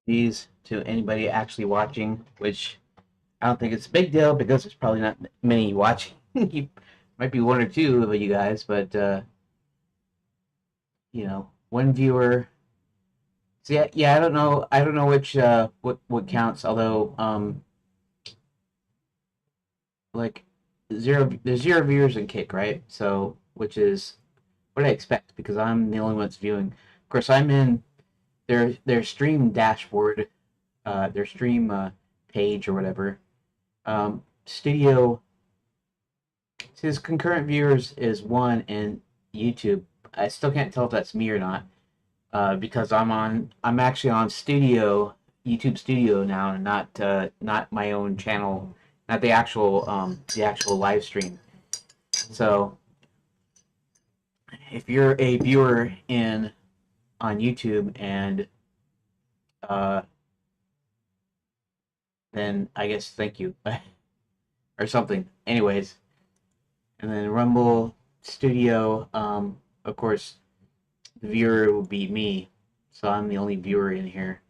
these to anybody actually watching, which I don't think it's a big deal because there's probably not many watching. You might be one or two of you guys, but one viewer. So yeah, I don't know. I don't know which what counts. Although like there's zero viewers in Kick, right? So which is what I expect because I'm the only one that's viewing. Of course, I'm in their stream dashboard, their stream page or whatever. Studio says concurrent viewers is one, and YouTube. I still can't tell if that's me or not because I'm actually on Studio YouTube Studio now, and not my own channel, not the actual live stream. So if you're a viewer in on YouTube and uh, then I guess thank you or something. Anyways, and then Rumble Studio. Of course, the viewer will be me, so I'm the only viewer in here.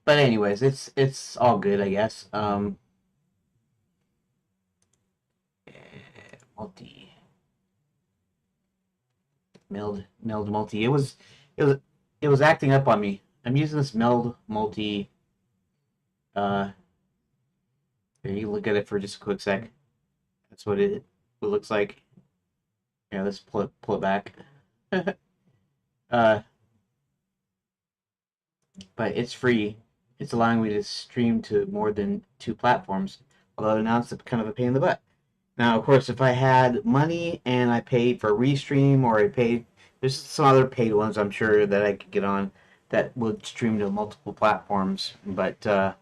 But anyways, it's all good, I guess. Multi meld multi. It was it was acting up on me. I'm using this meld multi. Uh, Here, you look at it for just a quick sec. That's what it looks like. Yeah, let's pull it back. uh, but it's free. It's allowing me to stream to more than two platforms. Although now it's kind of a pain in the butt. Now, of course, if I had money and I paid for Restream or I paid, there's some other paid ones I'm sure that I could get on that would stream to multiple platforms. But I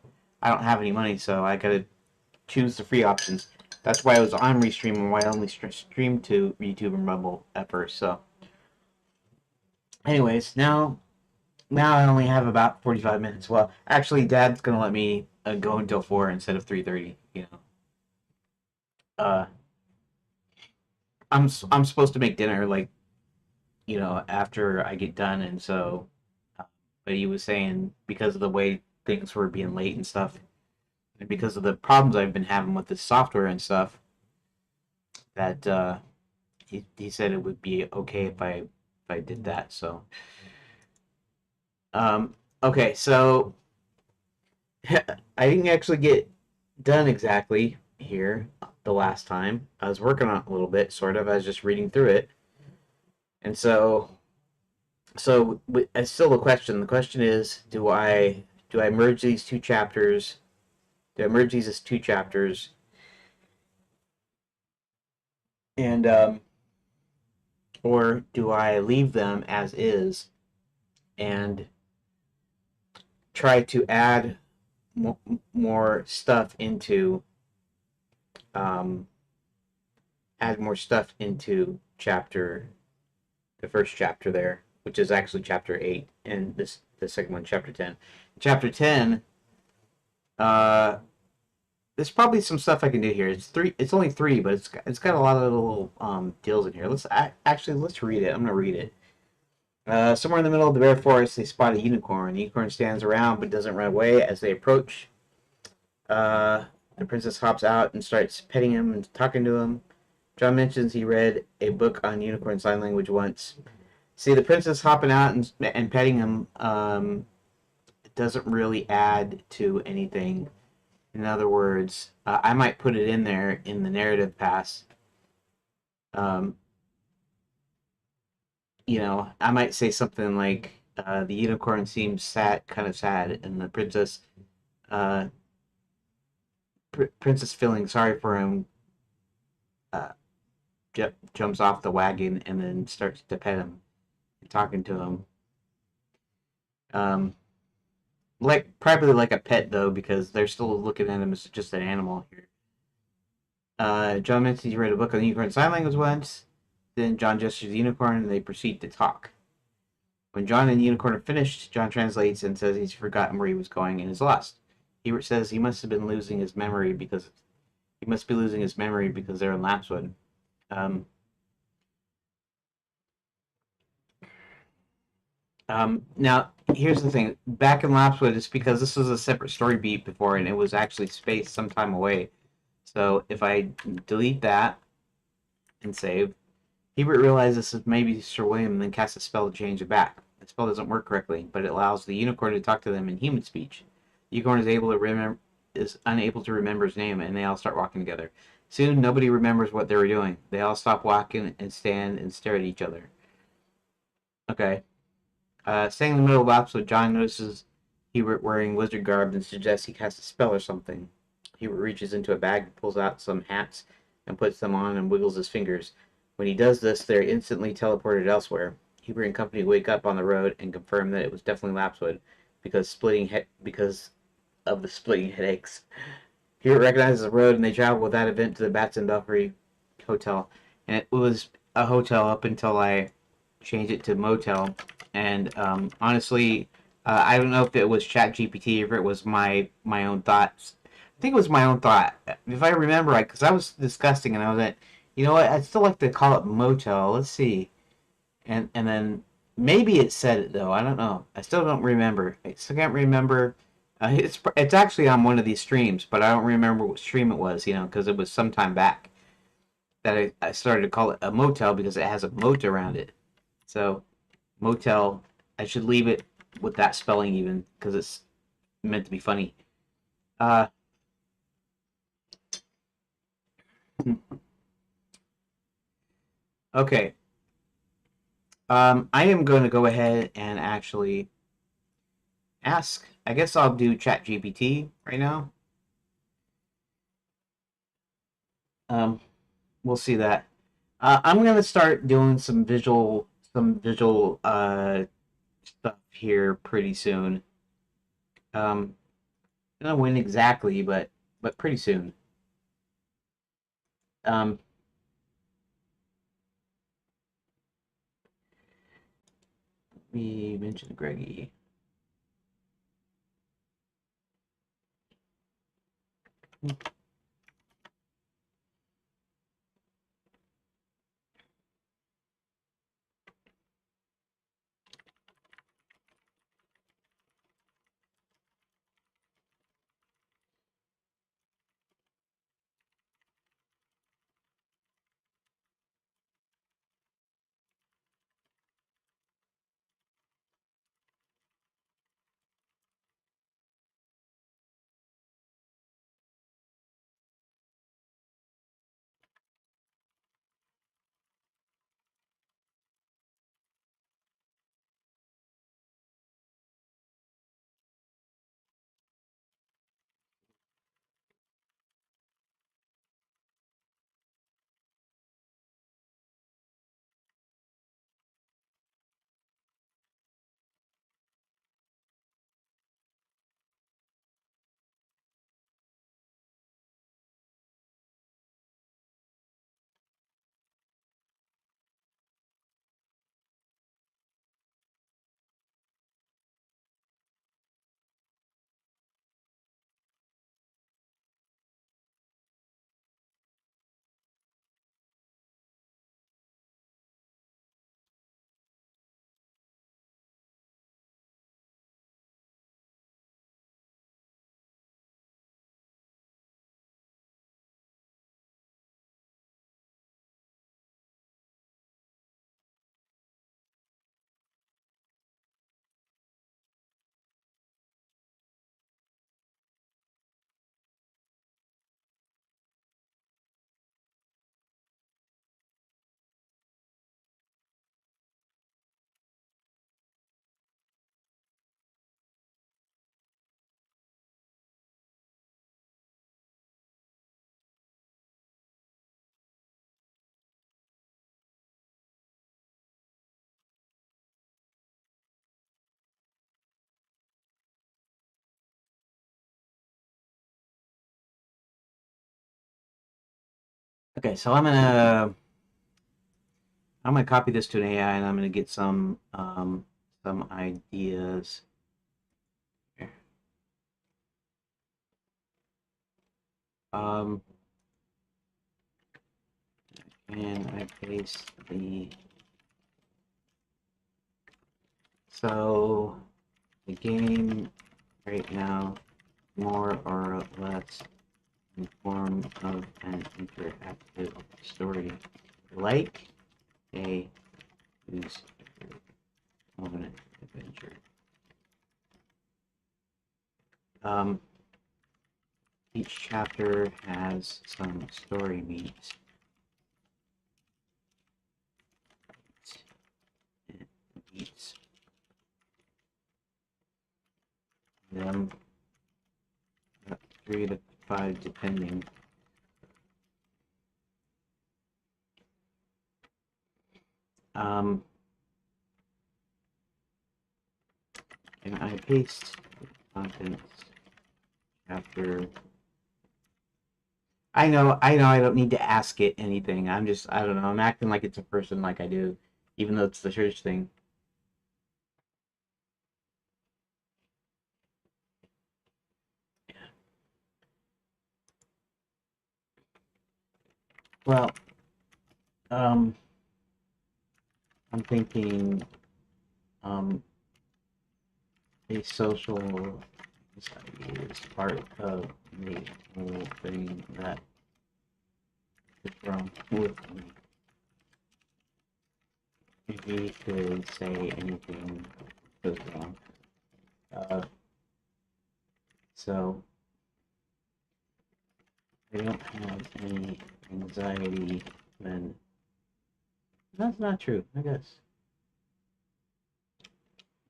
don't have any money, so I gotta choose the free options. That's why I was on Restream and why I only streamed to YouTube and Rumble at first. So, anyways, now I only have about 45 minutes. Well, actually, Dad's gonna let me go until 4 instead of 3:30. Uh, I'm supposed to make dinner like after I get done, and so, uh, but he was saying because of the way things were being late and stuff, and because of the problems I've been having with the software and stuff, that he said it would be okay if I did that. So, okay, so I didn't actually get done exactly here the last time. I was working on it a little bit, sort of. I was just reading through it, and so it's still the question. The question is, do I merge these two chapters? Do I merge these as two chapters, and or do I leave them as is and try to add more stuff into um, chapter the first chapter there, which is actually chapter 8, and the second one, chapter 10. Chapter 10, uh, there's probably some stuff I can do here. It's three. It's only three, but it's got a lot of little deals in here. Let's read it. I'm gonna read it. Somewhere in the middle of the bare forest, they spot a unicorn. The unicorn stands around but doesn't run away as they approach. The princess hops out and starts petting him and talking to him. John mentions he read a book on unicorn sign language once. See, the princess hopping out and petting him doesn't really add to anything. In other words, I might put it in there in the narrative pass. Um, I might say something like the unicorn seems sad, kind of sad, and the uh, princess feeling sorry for him, uh, jumps off the wagon and then starts to pet him, talking to him. Um, like probably like a pet though, because they're still looking at him as just an animal here. John mentions he read a book on the unicorn sign language once. Then John gestures the unicorn and they proceed to talk. When John and the unicorn are finished, John translates and says he's forgotten where he was going and is lost. He says he must have been losing his memory because he must be losing his memory because they're in Lapswood. Um, Now, here's the thing. Back in Lapswood, it's because this was a separate story beat before, and it was actually spaced some time away. So if I delete that and save, Hebert realizes this is maybe Sir William and then casts a spell to change it back. The spell doesn't work correctly, but it allows the unicorn to talk to them in human speech. The unicorn is unable to remember his name, and they all start walking together. Soon, nobody remembers what they were doing. They all stop walking and stand and stare at each other. Okay. Staying in the middle of Lapswood, John notices Hebert wearing wizard garb and suggests he casts a spell or something. Hebert reaches into a bag, pulls out some hats, and puts them on and wiggles his fingers. When he does this, they're instantly teleported elsewhere. Hebert and company wake up on the road and confirm that it was definitely Lapswood because of the splitting headaches. Hebert recognizes the road and they travel with that event to the Bats and Belfry Hotel. And it was a hotel up until I changed it to motel. And honestly, I don't know if it was ChatGPT or if it was my own thoughts. I think it was my own thought. If I remember right, because I was disgusting and I was like, you know what? I'd still like to call it motel. Let's see. And then maybe it said it though. I don't know. I still don't remember. I still can't remember. It's actually on one of these streams, but I don't remember what stream it was. Because it was some time back that I started to call it a motel because it has a moat around it. So motel, I should leave it with that spelling even because it's meant to be funny. Uh, okay. I am going to go ahead and actually ask. I guess I'll do ChatGPT right now. Um, we'll see that. I'm gonna start doing some visual stuff here pretty soon. I don't know when exactly, but pretty soon. Um, we mentioned Greggy. Okay, so I'm gonna copy this to an AI and I'm gonna get some ideas. Here. Um, and I paste the So the game right now, more or less in form of an interactive story, like a news of an adventure. Each chapter has some story beats. Beats. Them 3 to 5 depending. And I paste contents after. I know I don't need to ask it anything. I don't know, I'm acting like it's a person like I do, even though it's the church thing. Well, I'm thinking, a social society is part of the whole thing that is wrong with me. If he could say anything goes wrong. So I don't have any anxiety when. That's not true, I guess.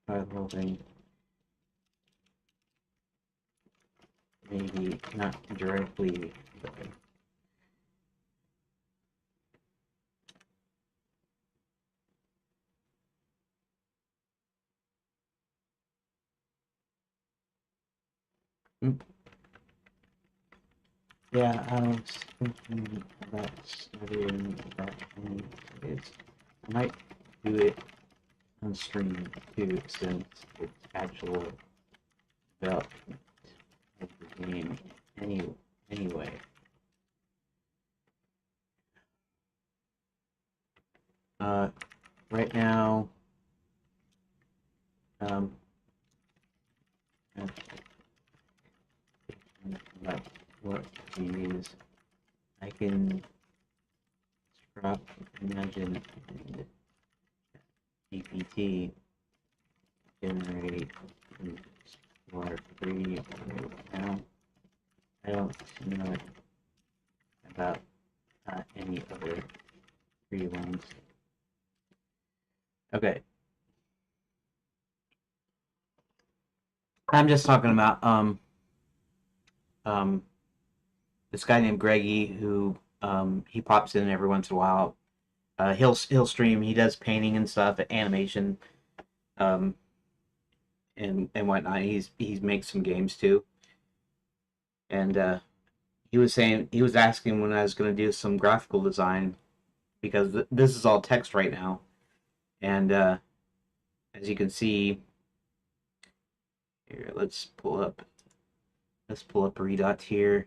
Part of the whole thing. Maybe not directly, but yeah, I was thinking about studying that thing. I might do it on stream too, since it's actual development of the game anyway. Right now, like what we use, I can drop Imagine and GPT generate for free right now. I don't know about any other free ones. Okay. I'm just talking about um this guy named Greggy who he pops in every once in a while. He'll stream. He does painting and stuff, animation, um, and whatnot. He's makes some games too. And he was asking when I was going to do some graphical design because this is all text right now. And as you can see here, let's pull up Redot here.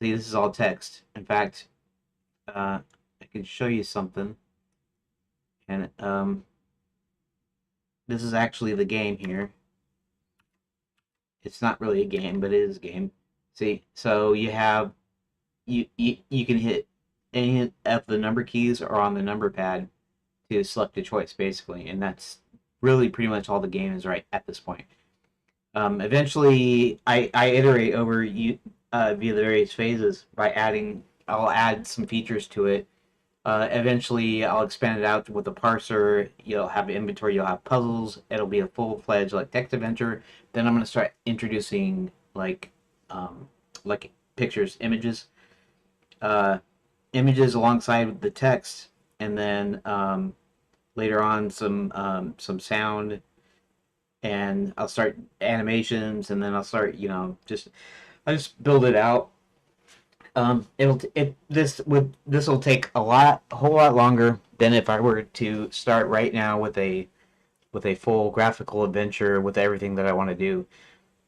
See, this is all text. In fact, I can show you something. And this is actually the game here. It's not really a game, but it is a game. See, so you have you can hit any of the number keys or on the number pad to select a choice, basically, and that's really pretty much all the game is right at this point. Eventually, I iterate over you via the various phases by adding. I'll add some features to it. Eventually, I'll expand it out with a parser. You'll have inventory. You'll have puzzles. It'll be a full-fledged like text adventure. Then I'm gonna start introducing like pictures, uh, images alongside the text, and then later on some sound, and I'll start animations, and then I'll start I just build it out. This will take a whole lot longer than if I were to start right now with a full graphical adventure with everything that I want to do.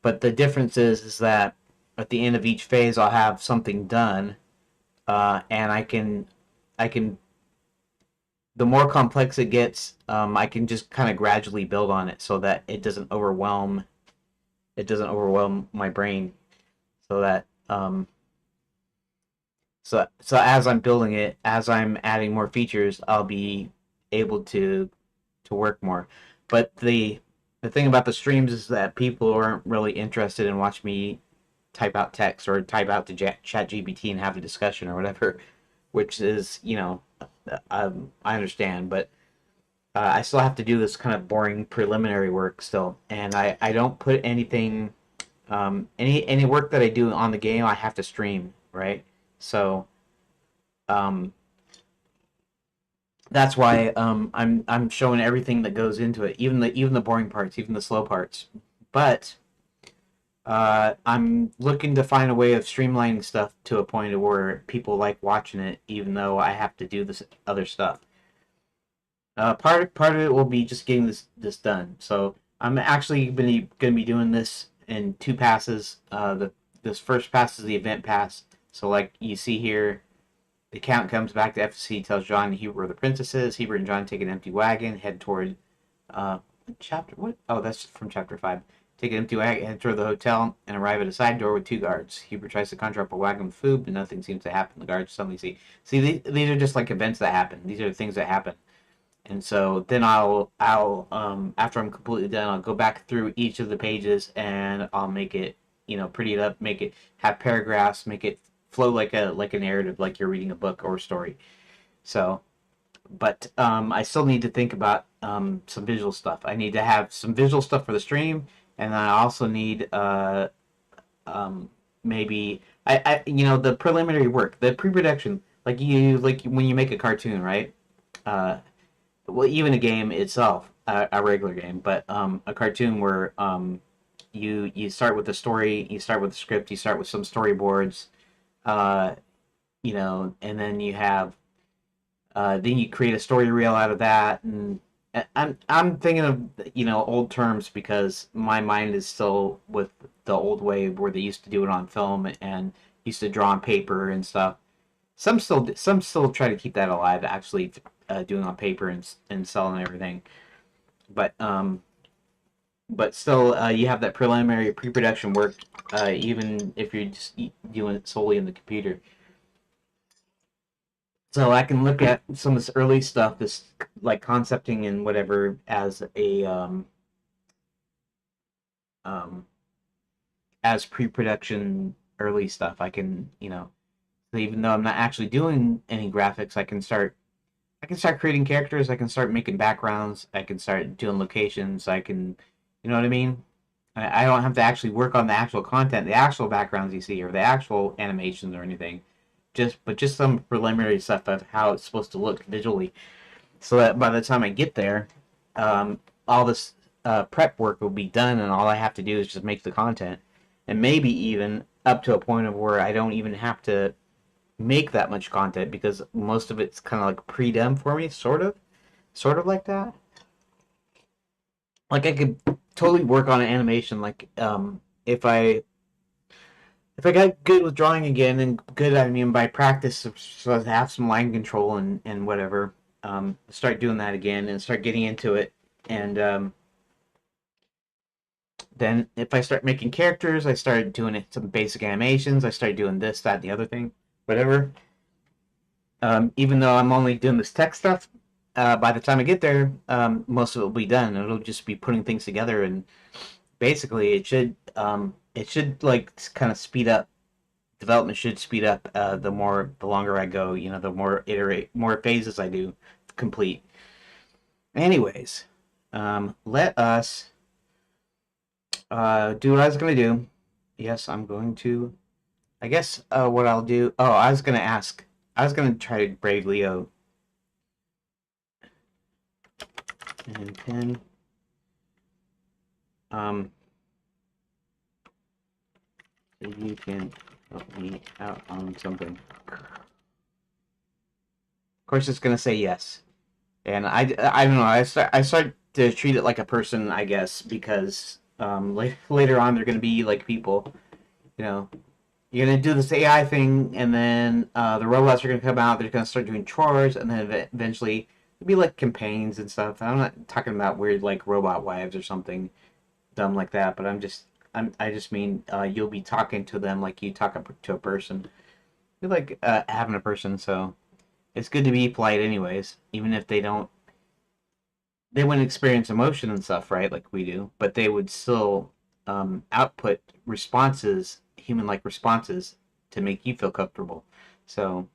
But the difference is that at the end of each phase, I'll have something done, and I can the more complex it gets, I can just kind of gradually build on it so that it doesn't overwhelm my brain. So that so as I'm building it, as I'm adding more features, I'll be able to work more. But the thing about the streams is that people aren't really interested in watching me type out text or type out to chat GPT and have a discussion or whatever, which is, I understand, but I still have to do this kind of boring preliminary work still, and I don't put anything, any work that I do on the game I have to stream, right? So um, that's why I'm showing everything that goes into it, even the boring parts, even the slow parts. But I'm looking to find a way of streamlining stuff to a point where people like watching it, even though I have to do this other stuff. Part of it will be just getting this done. So I'm actually going to be doing this in two passes. This first pass is the event pass. So like you see here, the count comes back to FSC, tells John and Hubert where the princess is. Hubert and John take an empty wagon, head toward chapter what? Oh, that's from chapter 5. Take an empty wagon, head toward the hotel, and arrive at a side door with two guards. Hubert tries to conjure up a wagon with food, but nothing seems to happen. The guards suddenly see these are just like events that happen. These are things that happen. And so then I'll after I'm completely done, I'll go back through each of the pages and I'll make it, pretty it up, make it have paragraphs, make it flow like a narrative, like you're reading a book or a story. So, but I still need to think about some visual stuff. I need to have some visual stuff for the stream, and then I also need maybe the preliminary work, the pre-production, like when you make a cartoon, right? Uh, well, even a game itself, a regular game, but a cartoon where you start with the story, you start with the script, you start with some storyboards, uh, and then you have then you create a story reel out of that, and I'm thinking of old terms because my mind is still with the old way where they used to do it on film and used to draw on paper and stuff. Some still try to keep that alive, actually doing on paper and selling everything. But still, you have that preliminary pre-production work, even if you're just doing it solely in the computer. So I can look at some of this early stuff, this like concepting and whatever, um, as pre-production early stuff. I can, so even though I'm not actually doing any graphics, I can start creating characters. I can start making backgrounds. I can start doing locations. You know what I mean? I don't have to actually work on the actual content, the actual backgrounds you see, or the actual animations or anything. But just some preliminary stuff of how it's supposed to look visually, so that by the time I get there, all this prep work will be done, and all I have to do is just make the content, and maybe even up to a point of where I don't even have to make that much content because most of it's kind of like pre-done for me, sort of like that. Like I could totally work on an animation, like if I got good with drawing again, and good, I mean by practice, so I have some line control and whatever, start doing that again and start getting into it. And then if I start making characters, I started doing some basic animations. I started doing this, that, the other thing, whatever. Even though I'm only doing this tech stuff, by the time I get there, most of it will be done. It'll just be putting things together, and basically, it should like kind of speed up. Development should speed up the longer I go. The more phases I do complete. Anyways, let us do what I was gonna do. Yes, I'm going to. I guess what I'll do. Oh, I was gonna ask. I was gonna try to brave Leo and pin. Um, if you can help me out on something. Of course, it's gonna say yes. And I don't know. I start to treat it like a person, I guess, because later on they're gonna be like people. You know, you're gonna do this AI thing, and then the robots are gonna come out. They're gonna start doing chores, and then eventually It'd be like companions and stuff. I'm not talking about weird like robot wives or something dumb like that, but I just mean you'll be talking to them like you talk to a person. You like having a person, so it's good to be polite anyways, even if they wouldn't experience emotion and stuff, right, like we do, but they would still output responses, human-like responses, to make you feel comfortable. So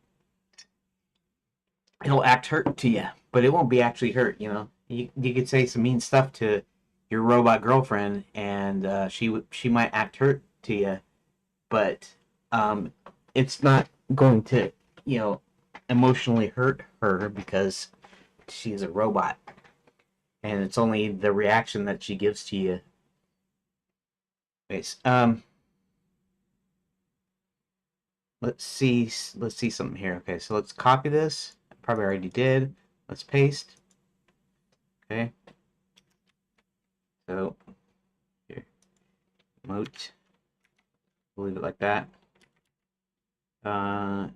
it'll act hurt to you, but it won't be actually hurt. You could say some mean stuff to your robot girlfriend, and she might act hurt to you, but um, it's not going to you know emotionally hurt her because she's a robot, and it's only the reaction that she gives to you. Anyways, let's see something here. Okay, so let's copy this. I probably already did. Let's paste. Okay, so here, emote. We'll leave it like that. Uh,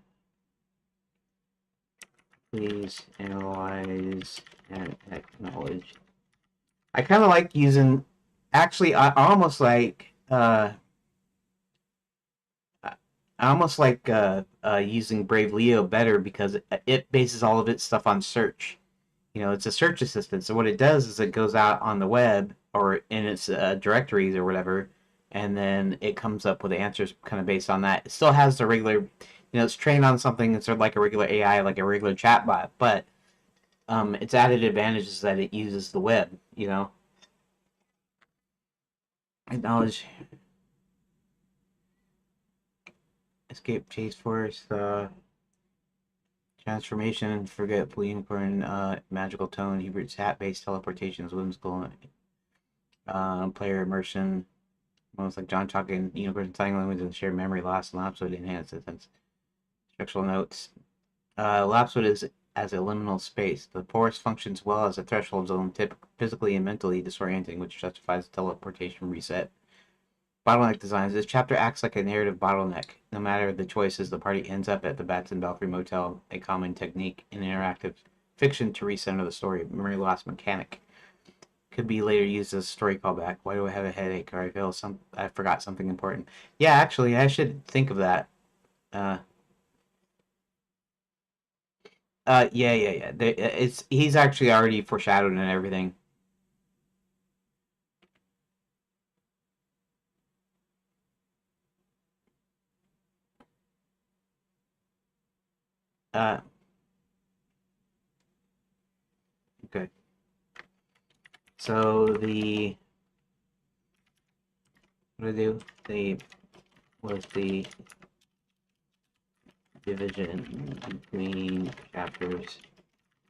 please analyze and acknowledge. I kind of like using. Actually, I almost like using Brave Leo better because it bases all of its stuff on search. It's a search assistant. So what it does is it goes out on the web or in its directories or whatever, and then it comes up with answers kind of based on that. It still has the regular, it's trained on something that's sort of like a regular AI, like a regular chatbot, but its added advantage is that it uses the web. Acknowledge, escape, chase force, transformation, forget, unicorn, magical tone, Hebrew hat-based teleportation is whimsical, player immersion, most like John talking unicorn sign language and shared memory loss and lapsewood enhance sense. Structural notes. Lapsewood is as a liminal space. The forest functions well as a threshold zone, physically and mentally disorienting, which justifies teleportation reset. Bottleneck designs. This chapter acts like a narrative bottleneck. No matter the choices, the party ends up at the Bats and Belfry Motel, a common technique in interactive fiction to recenter the story. Memory loss mechanic. Could be later used as a story callback. Why do I have a headache? Or I forgot something important. Yeah, actually, I should think of that. Uh, yeah, yeah, yeah. He's actually already foreshadowed and everything. Uh, okay. So what do I do? The was the division between chapters.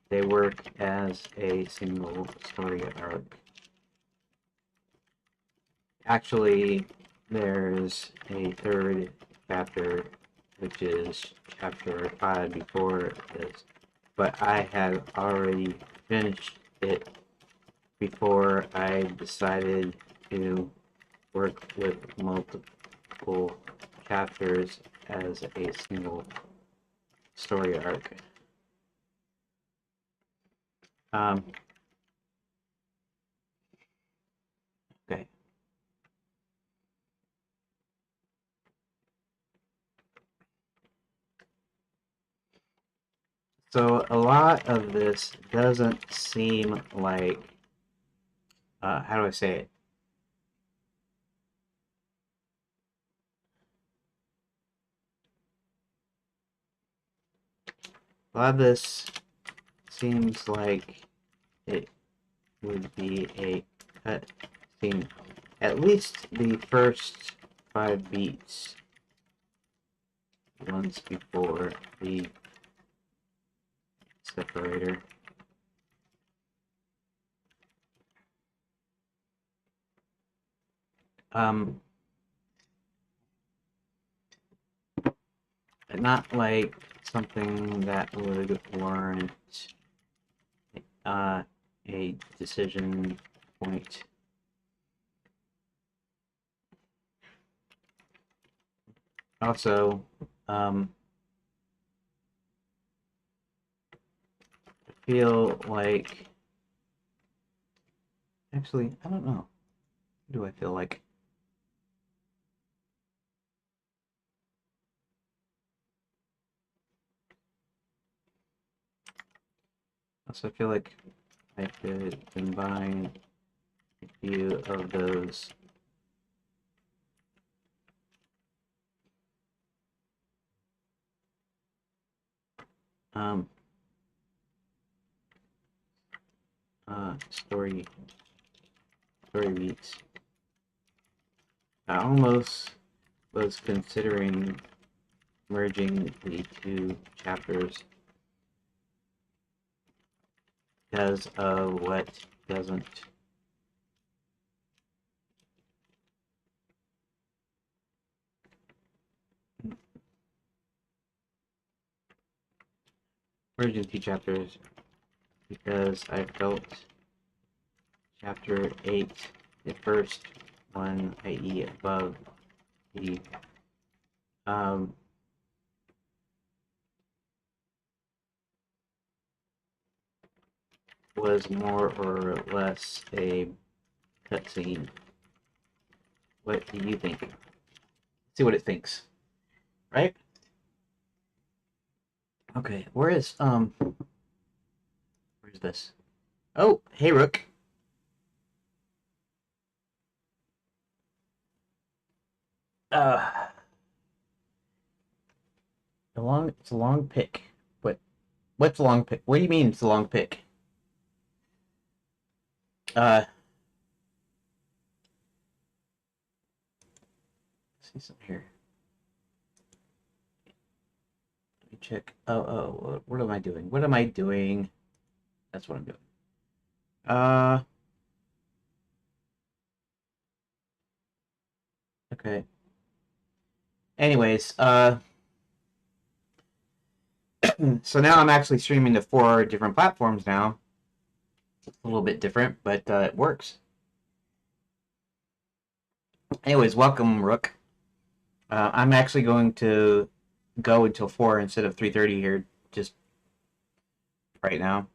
They work as a single story arc. Actually, there's a third chapter, which is chapter 5 before this, but I had already finished it before I decided to work with multiple chapters as a single story arc. Um, okay. So a lot of this doesn't seem like, how do I say it? A lot of this seems like it would be a cut scene. At least the first 5 beats once before the separator. Um, not like something that would warrant a decision point. Also, feel like... Actually, I don't know. What do I feel like? Also, I feel like I could combine a few of those. Um, story beats. I almost was considering merging the two chapters because of what doesn't merging two chapters because I felt chapter 8, the first one, i.e. above the um, was more or less a cutscene. What do you think? Let's see what it thinks. Right? Okay, where's this? Oh, hey Rook. Uh it's a long pick. What's a long pick? What do you mean it's a long pick? Uh let's see something here. Let me check. What am I doing? What am I doing? That's what I'm doing. Uh okay. Anyways, so now I'm actually streaming to 4 different platforms now. It's a little bit different, but it works. Anyways, welcome, Rook. I'm actually going to go until 4 instead of 3:30 here, just right now.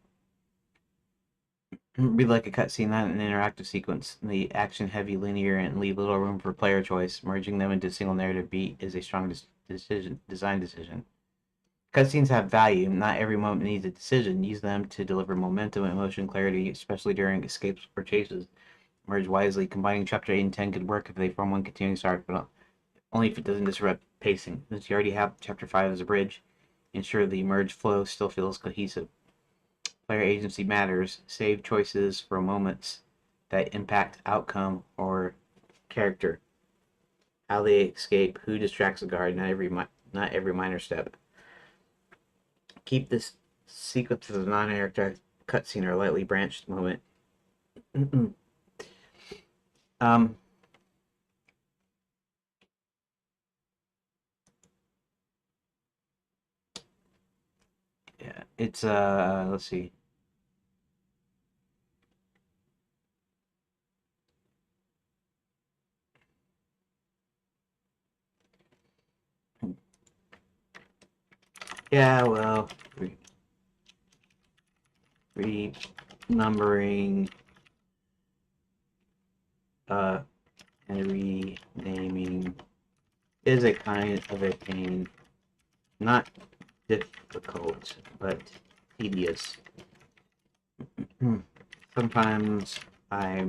Read like a cutscene, not an interactive sequence. The action-heavy, linear, and leave little room for player choice. Merging them into a single narrative beat is a strong design decision. Cutscenes have value. Not every moment needs a decision. Use them to deliver momentum, emotion, clarity, especially during escapes or chases. Merge wisely. Combining Chapter 8 and 10 could work if they form one continuing arc, but only if it doesn't disrupt pacing. Since you already have Chapter 5 as a bridge, ensure the merge flow still feels cohesive. Player agency matters. Save choices for moments that impact outcome or character. How they escape, who distracts the guard, not every minor step. Keep this sequence as a non-interactive cutscene or lightly branched moment. um, yeah, it's let's see. Yeah, well, renumbering uh and renaming is a kind of a pain. Not difficult, but tedious. Sometimes I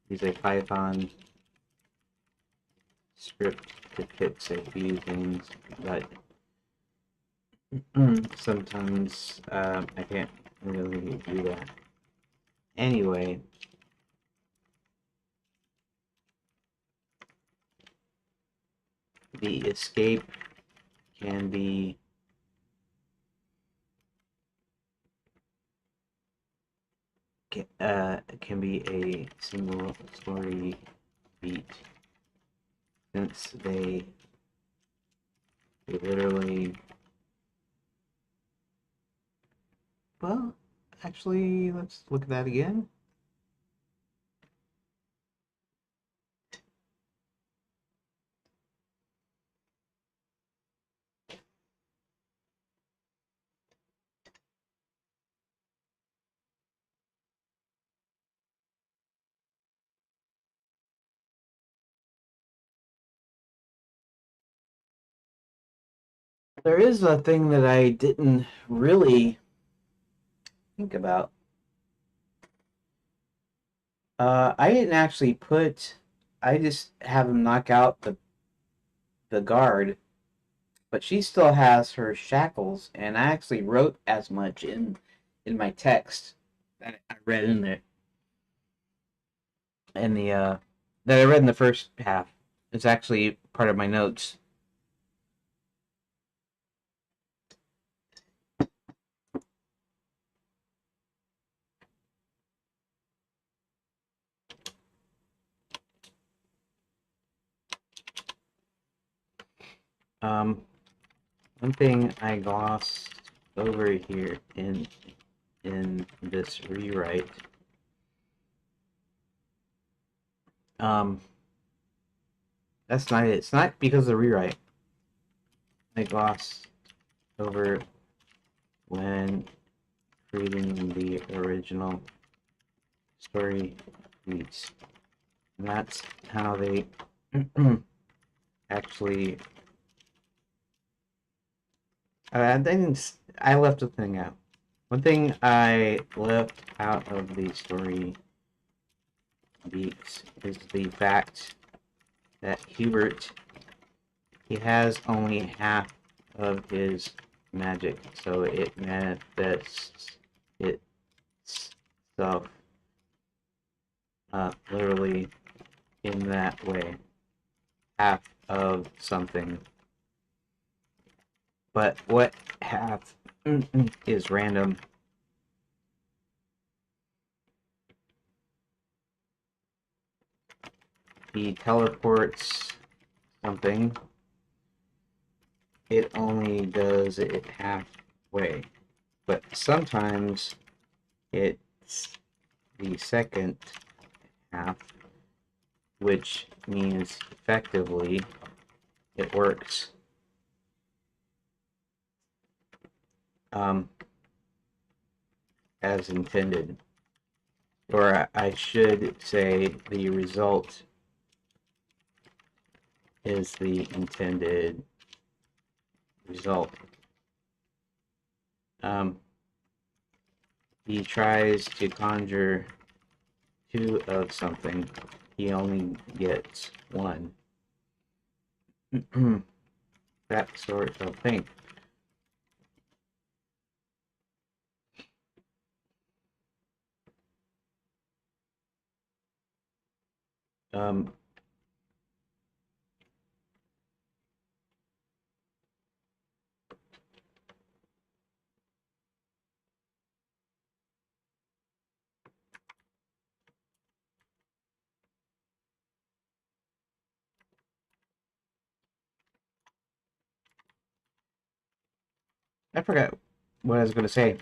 use a Python script to fix a few things, but sometimes I can't really do that. Anyway, the escape can be can be a single story beat since they literally, well, actually, let's look at that again. There is a thing that I didn't really think about. I didn't actually put. I just have him knock out the guard, but she still has her shackles, and I actually wrote as much in my text that I read in the in the that I read in the first half. It's actually part of my notes. Um, One thing I glossed over here in this rewrite. Um, that's not it. It's not because of the rewrite. I glossed over when creating the original story beats. And that's how they actually. I didn't. I left a thing out. One thing I left out of the story beats is the fact that Hubert, he has only half of his magic, so it manifests itself literally in that way, half of something. But what half is random? He teleports something. It only does it halfway, but sometimes it's the second half, which means effectively it works. As intended. Or I should say the result is the intended result. He tries to conjure two of something. He only gets one. That sort of thing. Um, I forgot what I was going to say.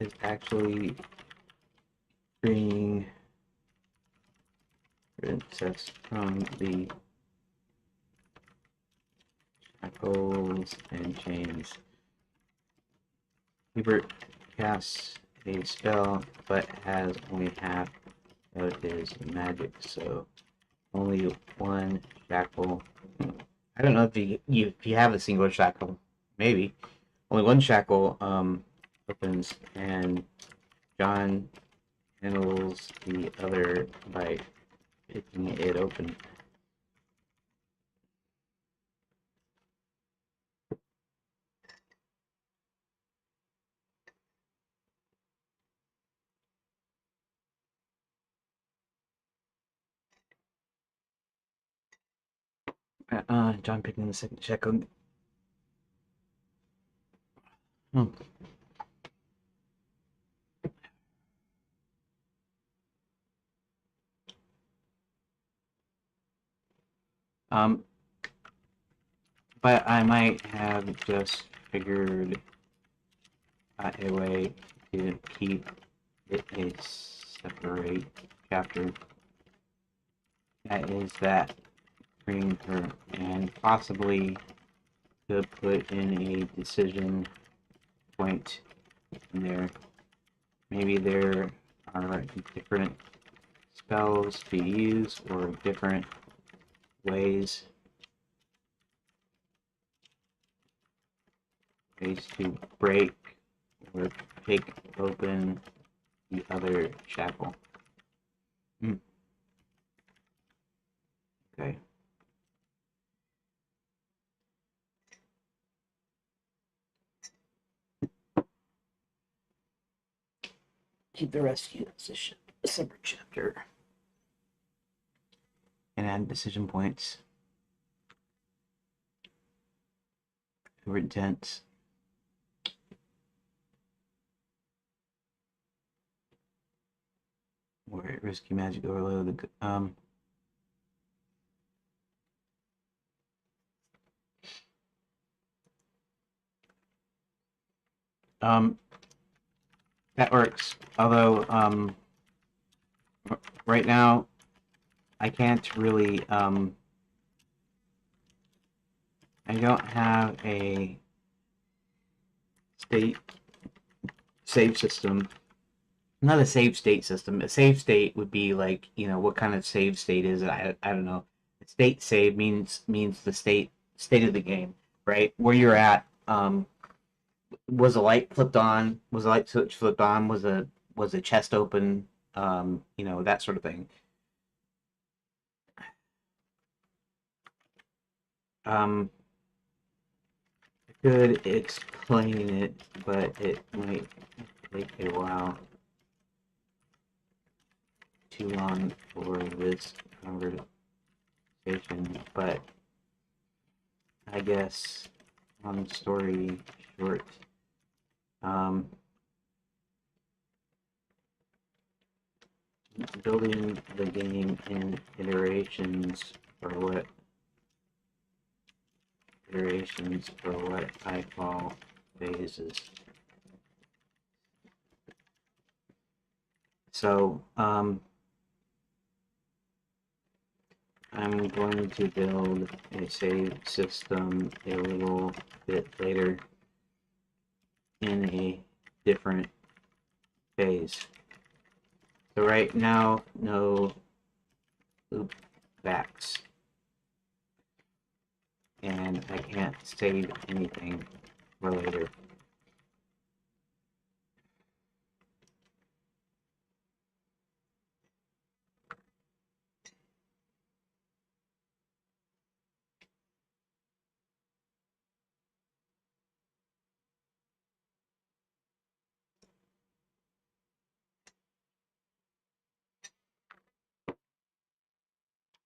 It's actually freeing Princess from the shackles and chains. Hubert casts a spell, but has only half of his magic, so only one shackle. I don't know if you have a single shackle. Maybe only one shackle opens, and John handles the other by picking it open. John picking the second shackle. Hmm. Um, but I might have just figured out a way to keep it a separate chapter. That is that freeing her, and possibly to put in a decision point in there. Maybe there are different spells to use or different ways to break or pick open the other shackle. Okay. Keep the rescue as a separate chapter. And add decision points. Over intense. Or risky magic overload. That works. Although, right now, I can't really, I don't have a save system. Not a save state system. A save state would be like, what kind of save state is it? I don't know. State save means the state of the game, right? Where you're at. Was a light flipped on? Was a light switch flipped on? Was a chest open? That sort of thing. I could explain it, but it might take a while. Too long for this conversation, but I guess long story short, building the game in iterations for what I call phases. So, I'm going to build a save system a little bit later in a different phase. So right now, no loop backs. And I can't save anything for later.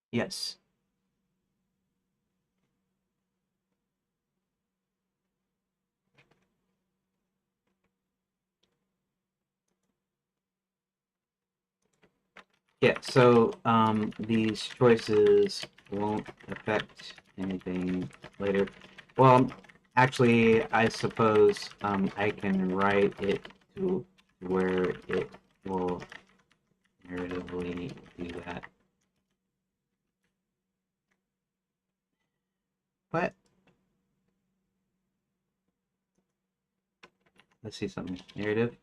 Yes. Yeah, so these choices won't affect anything later. Well, actually, I suppose I can write it to where it will narratively do that. But let's see something. Narrative.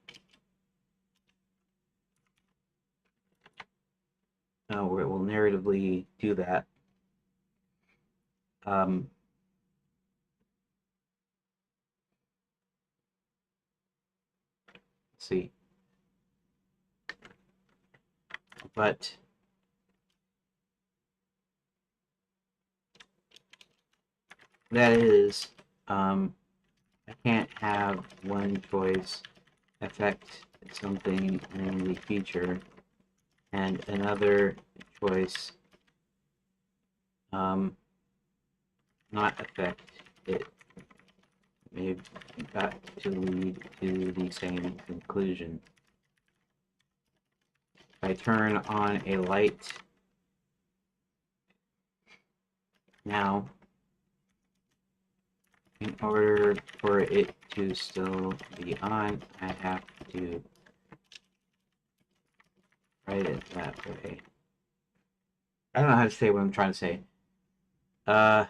Where it will narratively do that. Let's see. But that is, I can't have one choice affect something in the future and another choice not affect it. They've got to lead to the same conclusion. If I turn on a light now, in order for it to still be on, I have to write it that way. I don't know how to say what I'm trying to say. If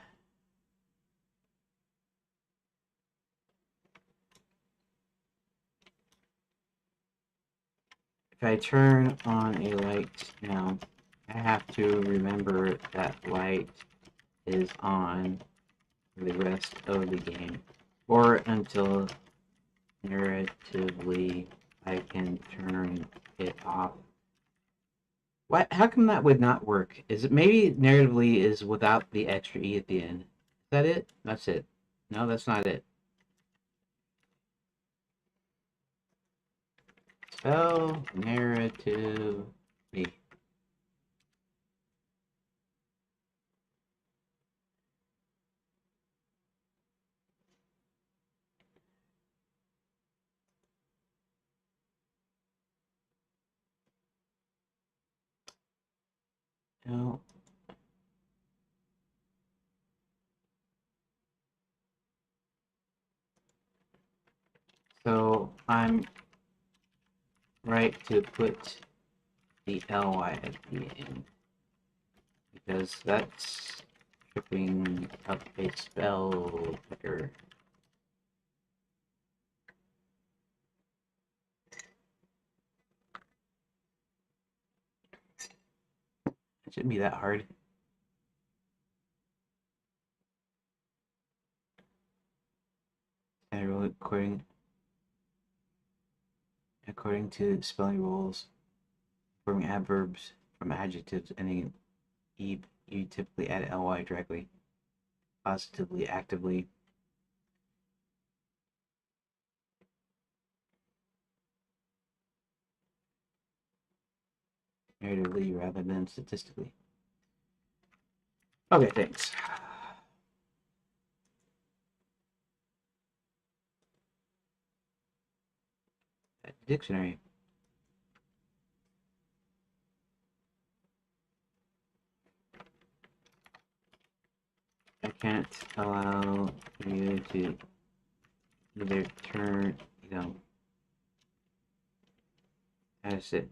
I turn on a light now, I have to remember that light is on for the rest of the game, or until narratively I can turn it off. What? How come that would not work? Is it maybe narratively is without the extra E at the end? Is that it? That's it. No, that's not it. Spell narratively. No. So I'm right to put the ly at the end because that's tripping up a spell checker. It shouldn't be that hard. And really according to spelling rules, forming adverbs from adjectives ending in e, you typically add ly directly, positively, actively. Narratively rather than statistically. Okay, thanks. Dictionary. I can't allow you to either turn, as it.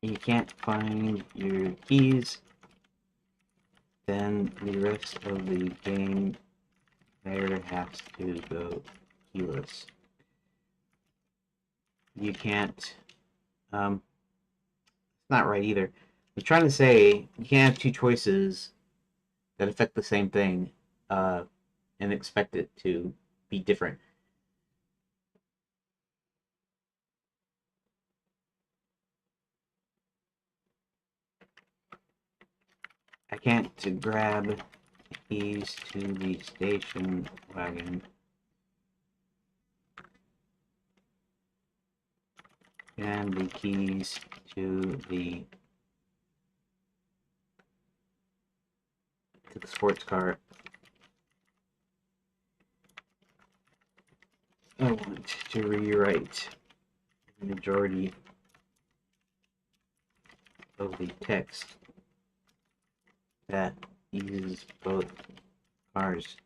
You can't find your keys, then the rest of the game player has to go keyless. You can't, it's not right either. I'm trying to say you can't have two choices that affect the same thing and expect it to be different. I can't grab keys to the station wagon and the keys to the sports car. I want to rewrite the majority of the text that uses both cars.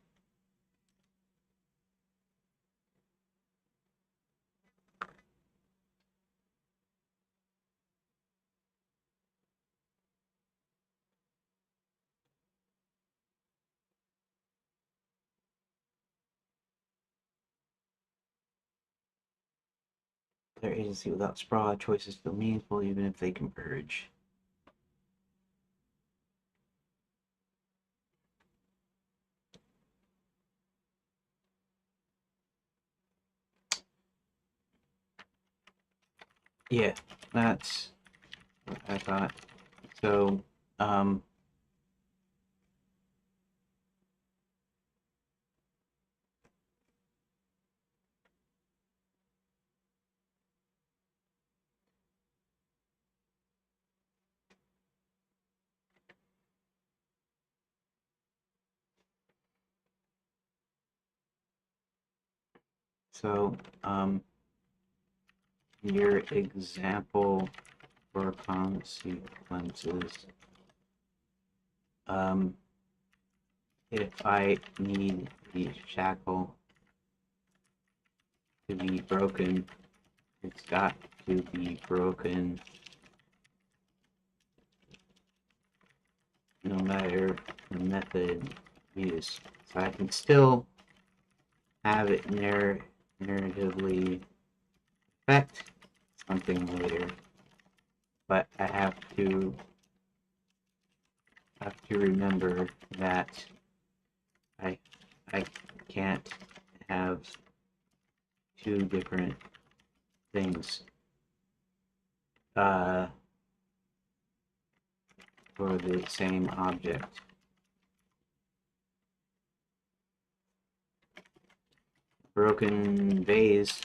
Their agency without sprawl choices feel meaningful even if they converge. Yeah, that's what I thought. So, um, so, your example for consequences, if I need the shackle to be broken, it's got to be broken no matter the method used. So I can still have it narratively affect something later, but I have to remember that I can't have two different things for the same object. Broken vase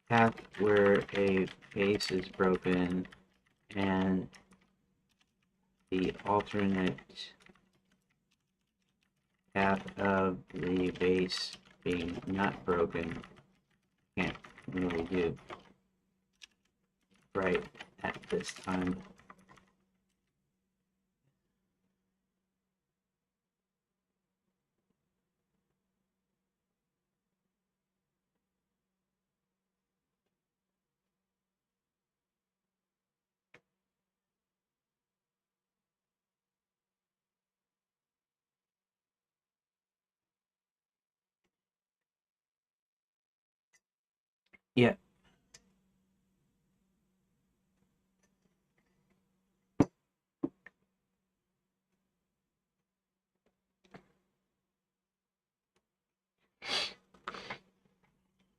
path where a vase is broken and the alternate path of the vase being not broken can't really do right at this time. Yeah.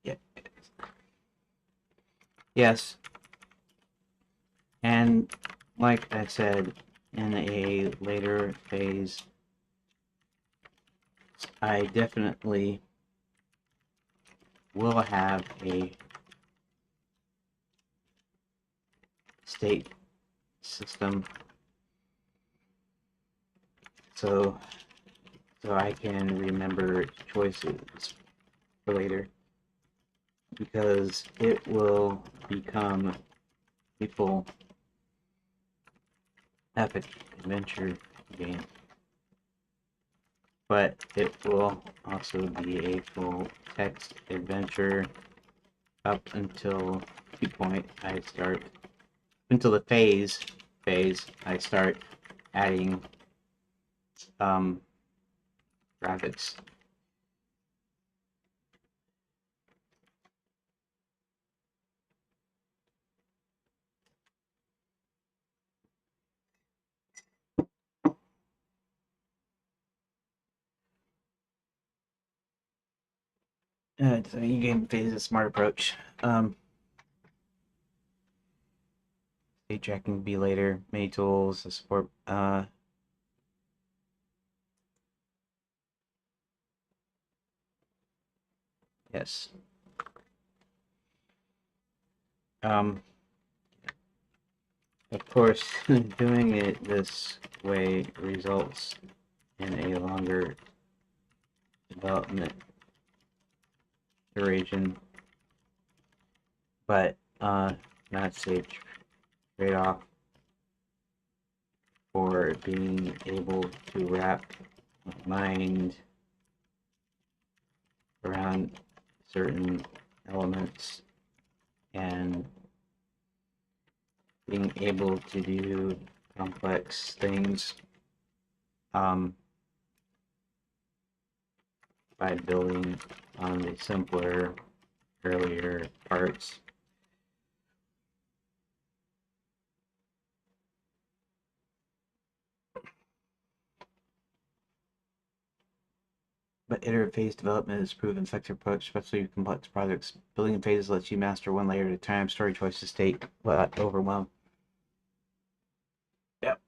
Yeah. Yes. And like I said, in a later phase, I definitely will have a state system so I can remember choices for later, because it will become a full epic adventure game, but it will also be a full text adventure up until the point I start, until the phase I start adding graphics. So in-game phase is a smart approach. State tracking will be later. Many tools, the support. Yes. Of course, doing it this way results in a longer development duration, but that's a trade-off for being able to wrap mind around certain elements and being able to do complex things by building on the simpler earlier parts. But iterative phase development is proven effective approach, especially with complex projects. Building in phases lets you master one layer at a time. Story choices state without overwhelm. Yep.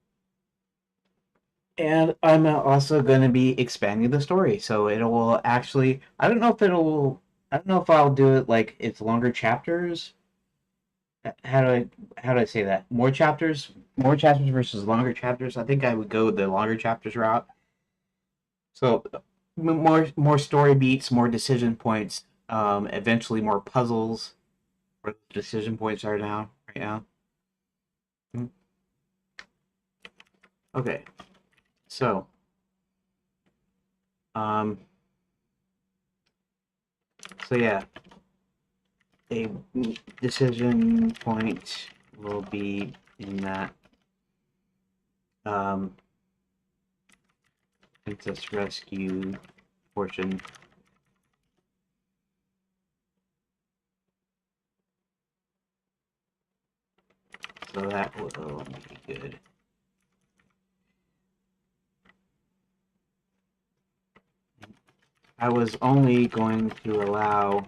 And I'm also going to be expanding the story, so it will actually. I don't know if it'll. I don't know if I'll do it like it's longer chapters. How do I say that? More chapters versus longer chapters. I think I would go the longer chapters route. So more story beats, more decision points. Eventually more puzzles. Where the decision points are now right now. Okay, so um, so yeah, a decision point will be in that princess rescue portion. So that will be good. I was only going to allow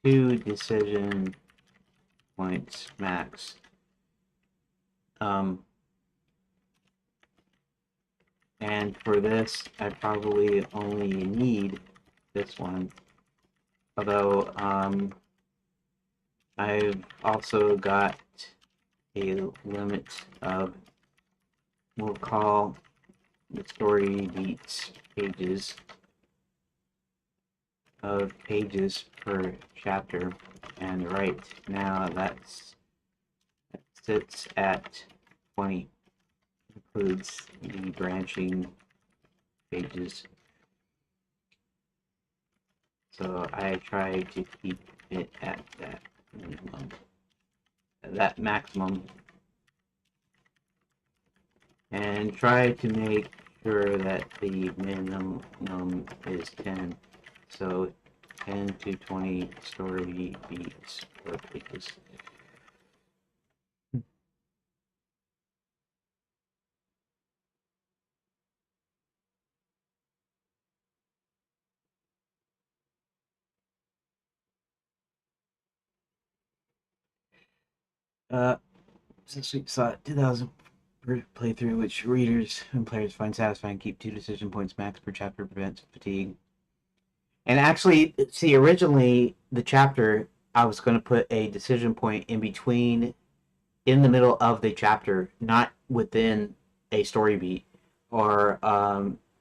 2 decision points max. And for this, I probably only need this one. Although, I've also got a limit of, we'll call the story beats pages, of pages per chapter. And right now that sits at 20. Includes the branching pages. So I try to keep it at that minimum, that maximum, and try to make sure that the minimum is 10. So 10 to 20 story beats per pages. Since we saw 2000 per playthrough, which readers and players find satisfying, keep 2 decision points max per chapter, prevents fatigue. And actually, see, originally the chapter, I was going to put a decision point in between, in the middle of the chapter, not within a story beat, or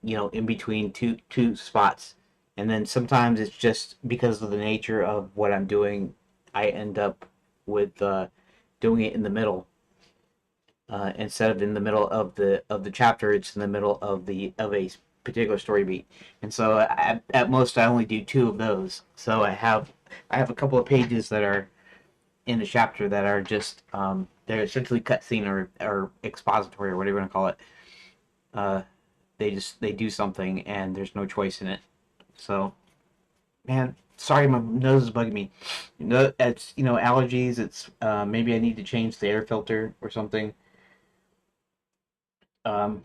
in between two spots. And then sometimes it's just because of the nature of what I'm doing, I end up with doing it in the middle. Instead of in the middle of the chapter, it's in the middle of a particular story beat, and so at most I only do 2 of those. So I have a couple of pages that are in the chapter that are just they're essentially cutscene or expository or whatever you want to call it. Uh, they do something and there's no choice in it. So man, sorry, my nose is bugging me. It's allergies. It's maybe I need to change the air filter or something. Um,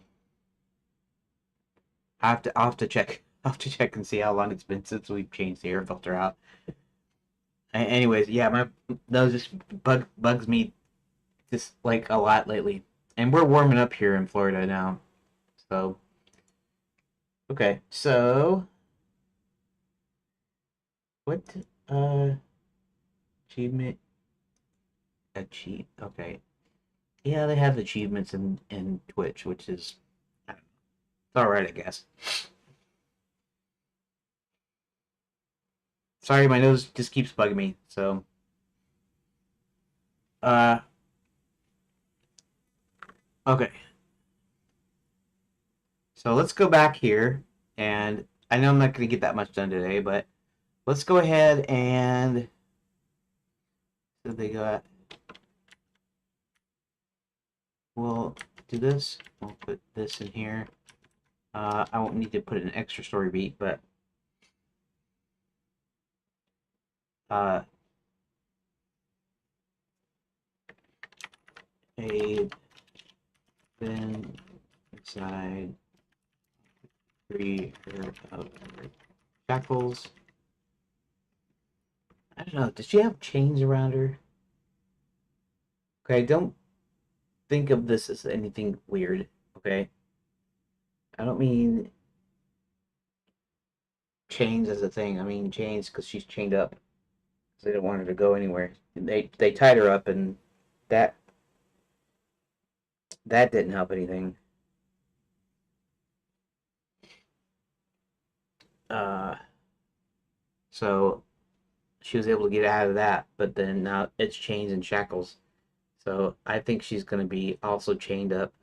I'll have to check. I'll have to check and see how long it's been since we've changed the air filter out. Anyways, yeah, my nose just bugs me just like a lot lately, and we're warming up here in Florida now. So okay, so what uh achievement achieve? Okay, yeah, they have achievements in Twitch, which is it's all right, I guess. Sorry, my nose just keeps bugging me. So uh okay. So let's go back here, and I know I'm not going to get that much done today, but let's go ahead and so they got. We'll do this. We'll put this in here. I won't need to put an extra story beat, but uh, a then inside 3 of shackles. I don't know. Does she have chains around her? Okay, don't think of this as anything weird. Okay, I don't mean chains as a thing. I mean chains because she's chained up. They didn't want her to go anywhere. They tied her up, and that that didn't help anything. Uh, so she was able to get out of that, but then now it's chains and shackles. So I think she's going to be also chained up.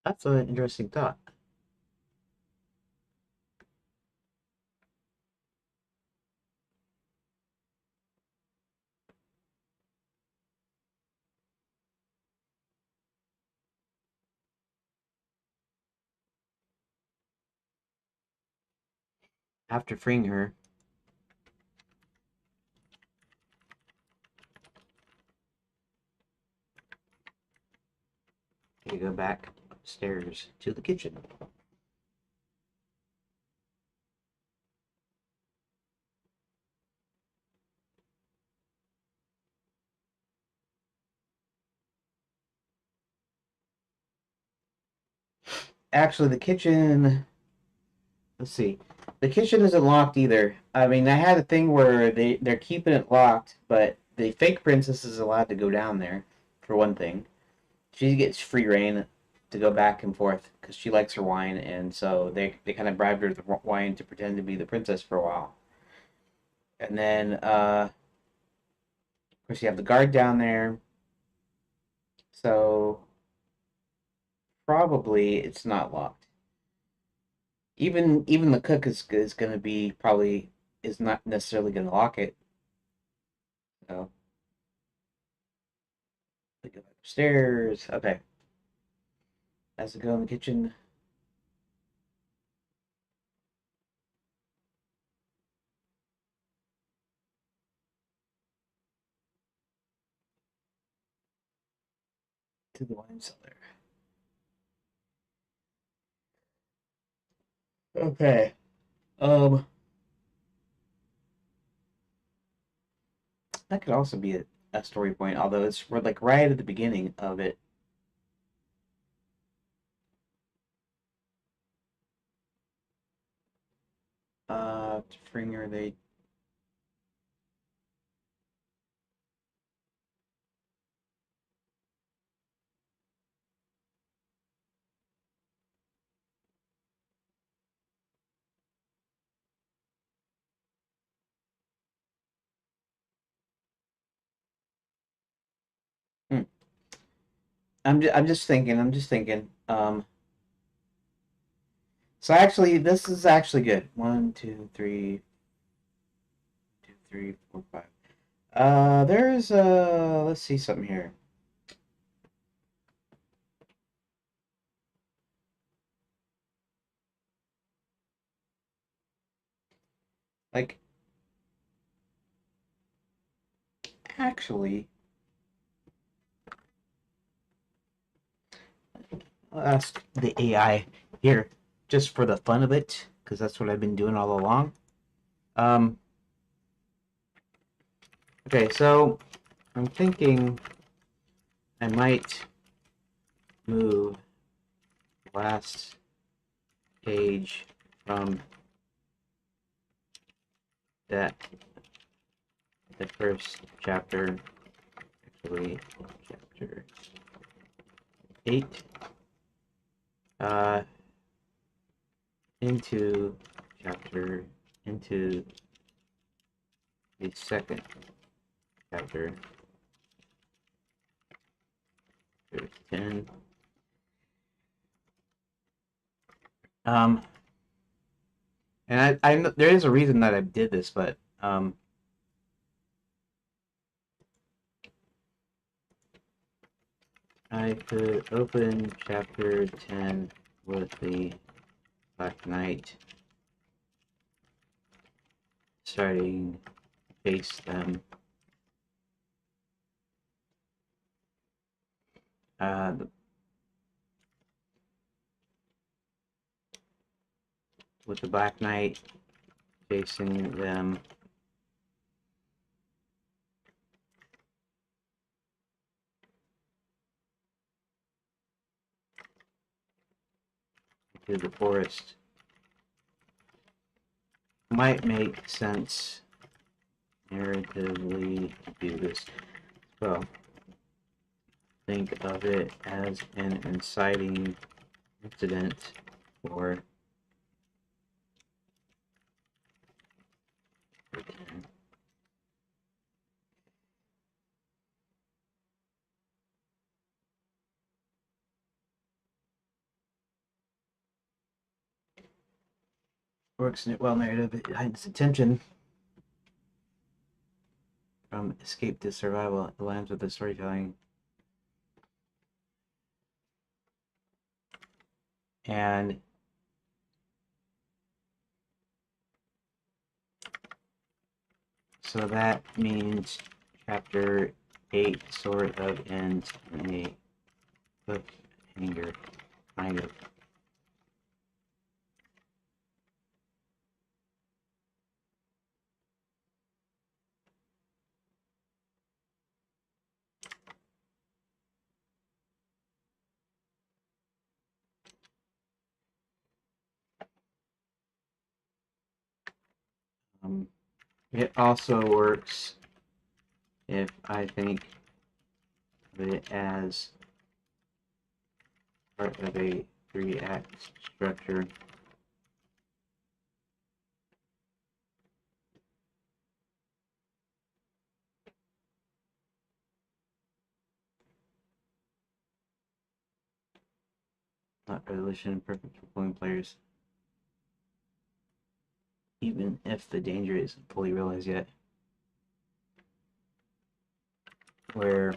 That's an interesting thought. After freeing her, you go back upstairs to the kitchen. Actually, the kitchen. Let's see. The kitchen isn't locked either. I mean, I had a thing where they're keeping it locked, but the fake princess is allowed to go down there, for one thing. She gets free reign to go back and forth because she likes her wine, and so they kind of bribed her with the wine to pretend to be the princess for a while. And then, of course, you have the guard down there, so probably it's not locked. Even the cook is going to be probably is not necessarily going to lock it. So we go upstairs. Okay, as we go in the kitchen. To the wine cellar. Okay. Um, that could also be a story point, although it's we're like right at the beginning of it. Fringer, they hmm. I'm just thinking. I'm just thinking. So actually, this is actually good. One, two, three, four, five. There's let's see something here. Like, actually, I'll ask the AI here just for the fun of it, because that's what I've been doing all along. Um, okay, so I'm thinking I might move last page from that the first chapter, actually chapter 8, uh, into chapter into the second chapter, chapter 10. Um, and I there is a reason that I did this, but I could open chapter 10 with the Black Knight starting face them. Uh, with the Black Knight facing them. To the forest. might make sense narratively to do this. Well, think of it as an inciting incident for works well narrative. It hides attention from escape to survival. It aligns with the storytelling. And so that means chapter 8 sort of ends in a cliffhanger, kind of. It also works if I think of it as part of a 3-act structure. Not resolution perfect for pulling players, even if the danger isn't fully realized yet. Where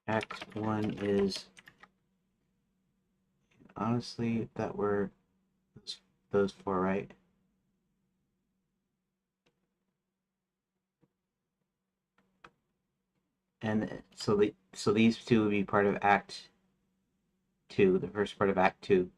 Act 1 is honestly that were those four, right? And so these two would be part of Act 2, the first part of Act 2.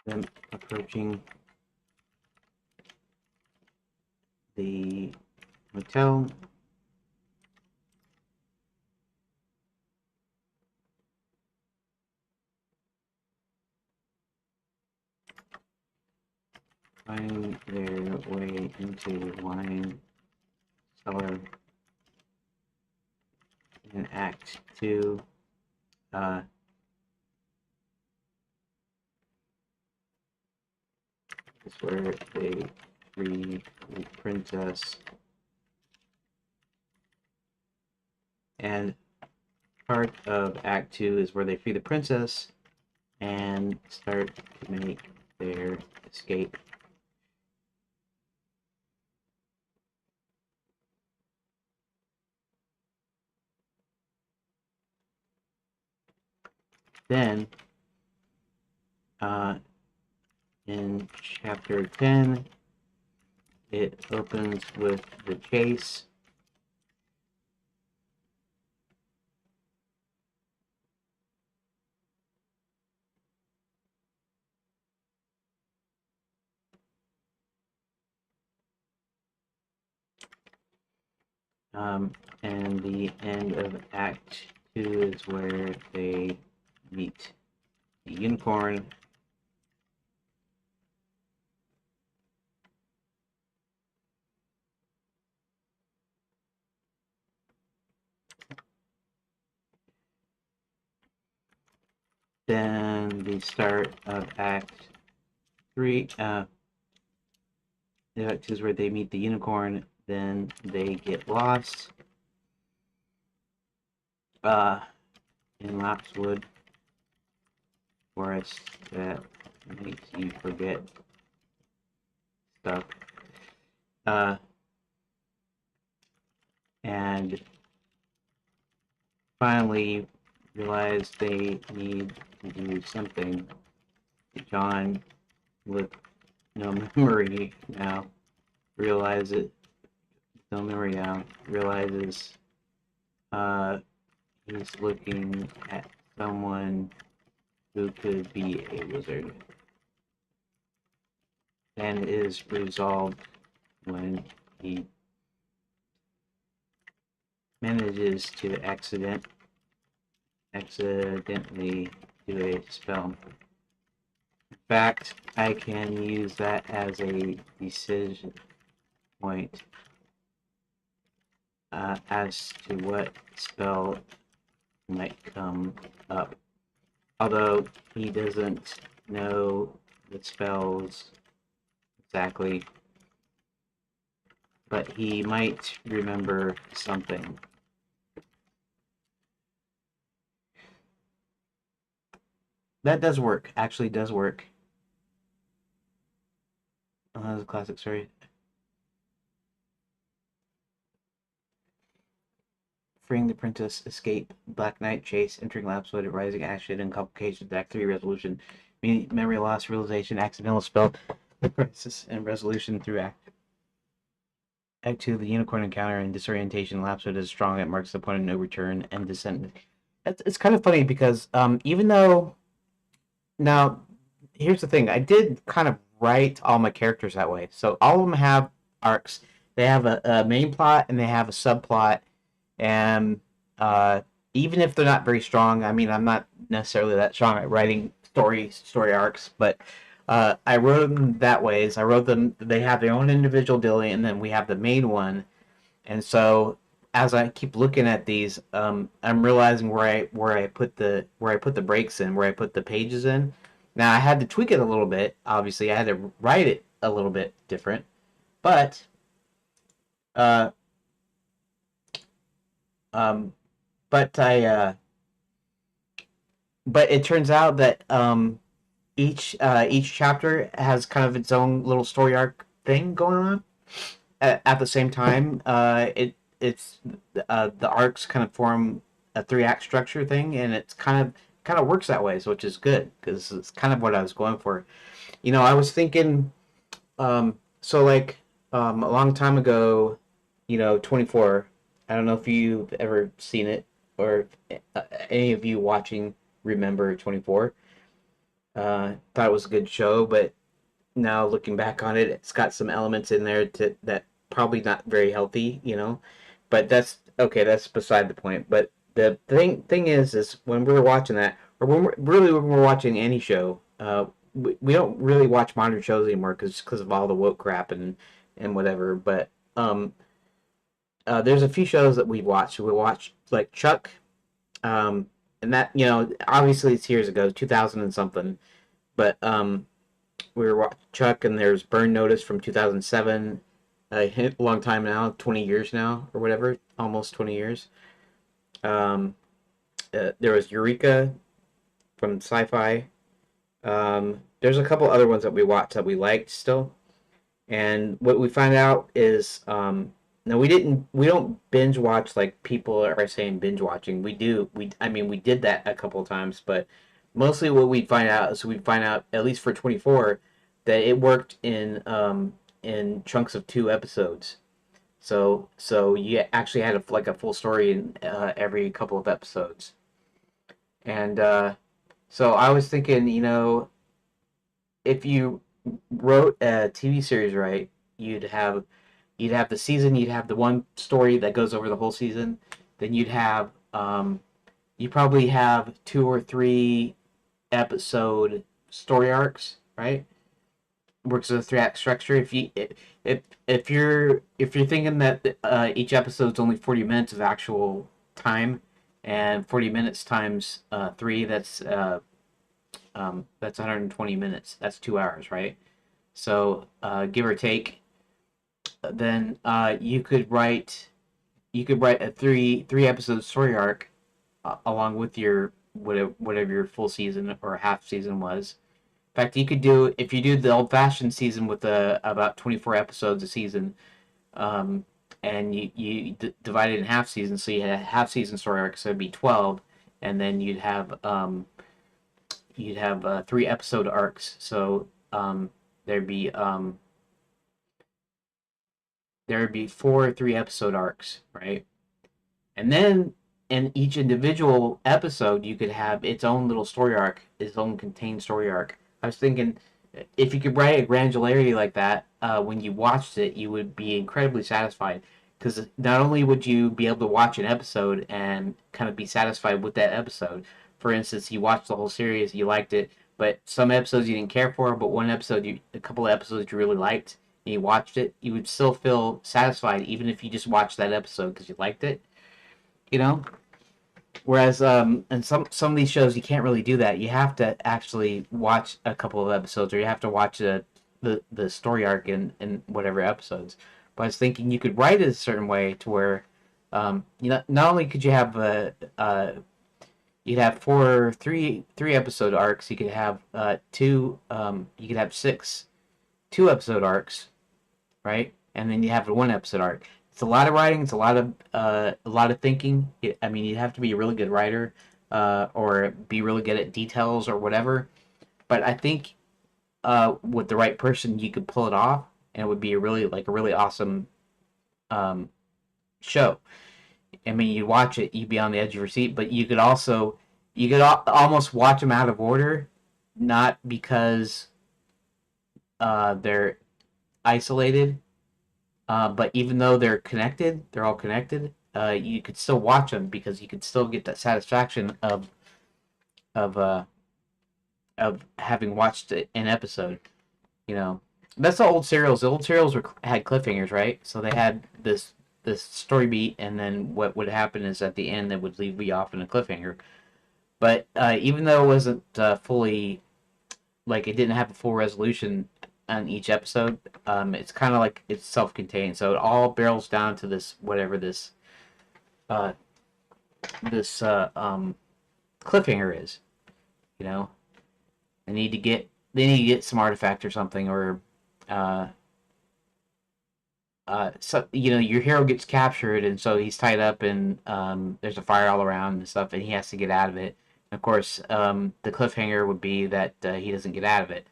Them approaching the hotel. Finding their way into wine cellar in Act 2. Is where they free the princess. And part of Act 2 is where they free the princess and start to make their escape. Then, in chapter 10, it opens with the chase. And the end of Act 2 is where they meet the unicorn. Then the start of Act 3, Act 2 is where they meet the unicorn. Then they get lost. uh, in Lapswood Forest that makes you forget stuff. Uh, and finally realize they need to do something. John, with no memory now, realizes uh, he's looking at someone who could be a wizard, and is resolved when he manages to accidentally do a spell. In fact, I can use that as a decision point as to what spell might come up. Although he doesn't know the spells exactly, but he might remember something. That does work. Actually, does work. That's a classic story. Freeing the princess, escape, Black Knight chase, entering Lapswood, rising action and complications, Act 3 resolution, memory loss, realization, accidental spell, crisis, and resolution through Act 2, the unicorn encounter and disorientation. Lapswood is strong, it marks the point of no return, and descent. It's kind of funny because even though, now, here's the thing, I did kind of write all my characters that way. So all of them have arcs. They have a main plot and they have a subplot, and even if they're not very strong, I mean, I'm not necessarily that strong at writing story arcs, but I wrote them that way. Is I wrote them. They have their own individual deal, and then we have the main one. And so as I keep looking at these, I'm realizing where I put the breaks in, where I put the pages in. Now I had to tweak it a little bit. Obviously, I had to write it a little bit different, but uh, um, but I but it turns out that each chapter has kind of its own little story arc thing going on. At the same time, the arcs kind of form a 3 act structure thing, and it's kind of works that way, so which is good because it's kind of what I was going for. I was thinking, so like a long time ago, 24. I don't know if you've ever seen it or any of you watching remember 24. Thought it was a good show, but now looking back on it, it's got some elements in there that probably not very healthy. But that's okay. That's beside the point. But the thing is when we're watching that, or when we're watching any show, we don't really watch modern shows anymore because of all the woke crap and whatever. But there's a few shows that we've watched. We watched like Chuck, um, and that obviously it's years ago, 2000 and something. But we were watching Chuck, and there's Burn Notice from 2007. A long time now, 20 years now, or whatever, almost 20 years. Um, there was Eureka from Sci-Fi. There's a couple other ones that we watched that we liked still. And what we find out is, no, we don't binge watch like people are saying binge watching. We do, I mean, we did that a couple of times, but mostly what we find out is we find out, at least for 24, that it worked in chunks of 2 episodes. So you actually had like a full story in every couple of episodes. And so I was thinking, if you wrote a TV series right, you'd have the season, you'd have the one story that goes over the whole season, then you probably have 2 or 3 episode story arcs, right? Works as a 3 act structure. If you're thinking that each episode's only 40 minutes of actual time, and 40 minutes times 3, that's 120 minutes. That's 2 hours, right? So give or take, then you could write a three episode story arc along with your whatever your full season or half season was. In fact, you could do if you do the old fashioned season with about 24 episodes a season, um, and you divide it in half seasons, so you had a half season story arc, so it'd be 12, and then you'd have 3 episode arcs. So there'd be there would be 4 3 episode arcs, right? And then in each individual episode, you could have its own little story arc, its own contained story arc. I was thinking, if you could write a granularity like that, when you watched it, you would be incredibly satisfied. Because not only would you be able to watch an episode and kind of be satisfied with that episode. For instance, you watched the whole series, you liked it, but some episodes you didn't care for, but a couple of episodes you really liked, and you watched it, you would still feel satisfied even if you just watched that episode because you liked it, you know. Whereas, in some of these shows, you can't really do that. You have to actually watch a couple of episodes, or you have to watch the story arc in whatever episodes. But I was thinking you could write it a certain way to where, not only could you have you'd have three episode arcs. You could have two. You could have 2 episode arcs, right? And then you have a 1 episode arc. It's a lot of writing. It's a lot of thinking. I mean, you have to be a really good writer, or be really good at details or whatever. But I think with the right person, you could pull it off, and it would be a really awesome um, show. I mean, you watch it, you'd be on the edge of your seat, but you could almost watch them out of order, not because they're isolated. But even though they're all connected. You could still watch them because you could still get that satisfaction of uh, of having watched an episode. You know, that's the old serials. The old serials had cliffhangers, right? So they had this story beat, and then what would happen is at the end they would leave you off in a cliffhanger. But even though it wasn't fully like it didn't have a full resolution on each episode. It's kind of like it's self-contained, so it all barrels down to this whatever uh, this cliffhanger is. You know, they need to get some artifact or something, or uh, so your hero gets captured, and so he's tied up, and there's a fire all around and stuff, and he has to get out of it. And of course, the cliffhanger would be that he doesn't get out of it.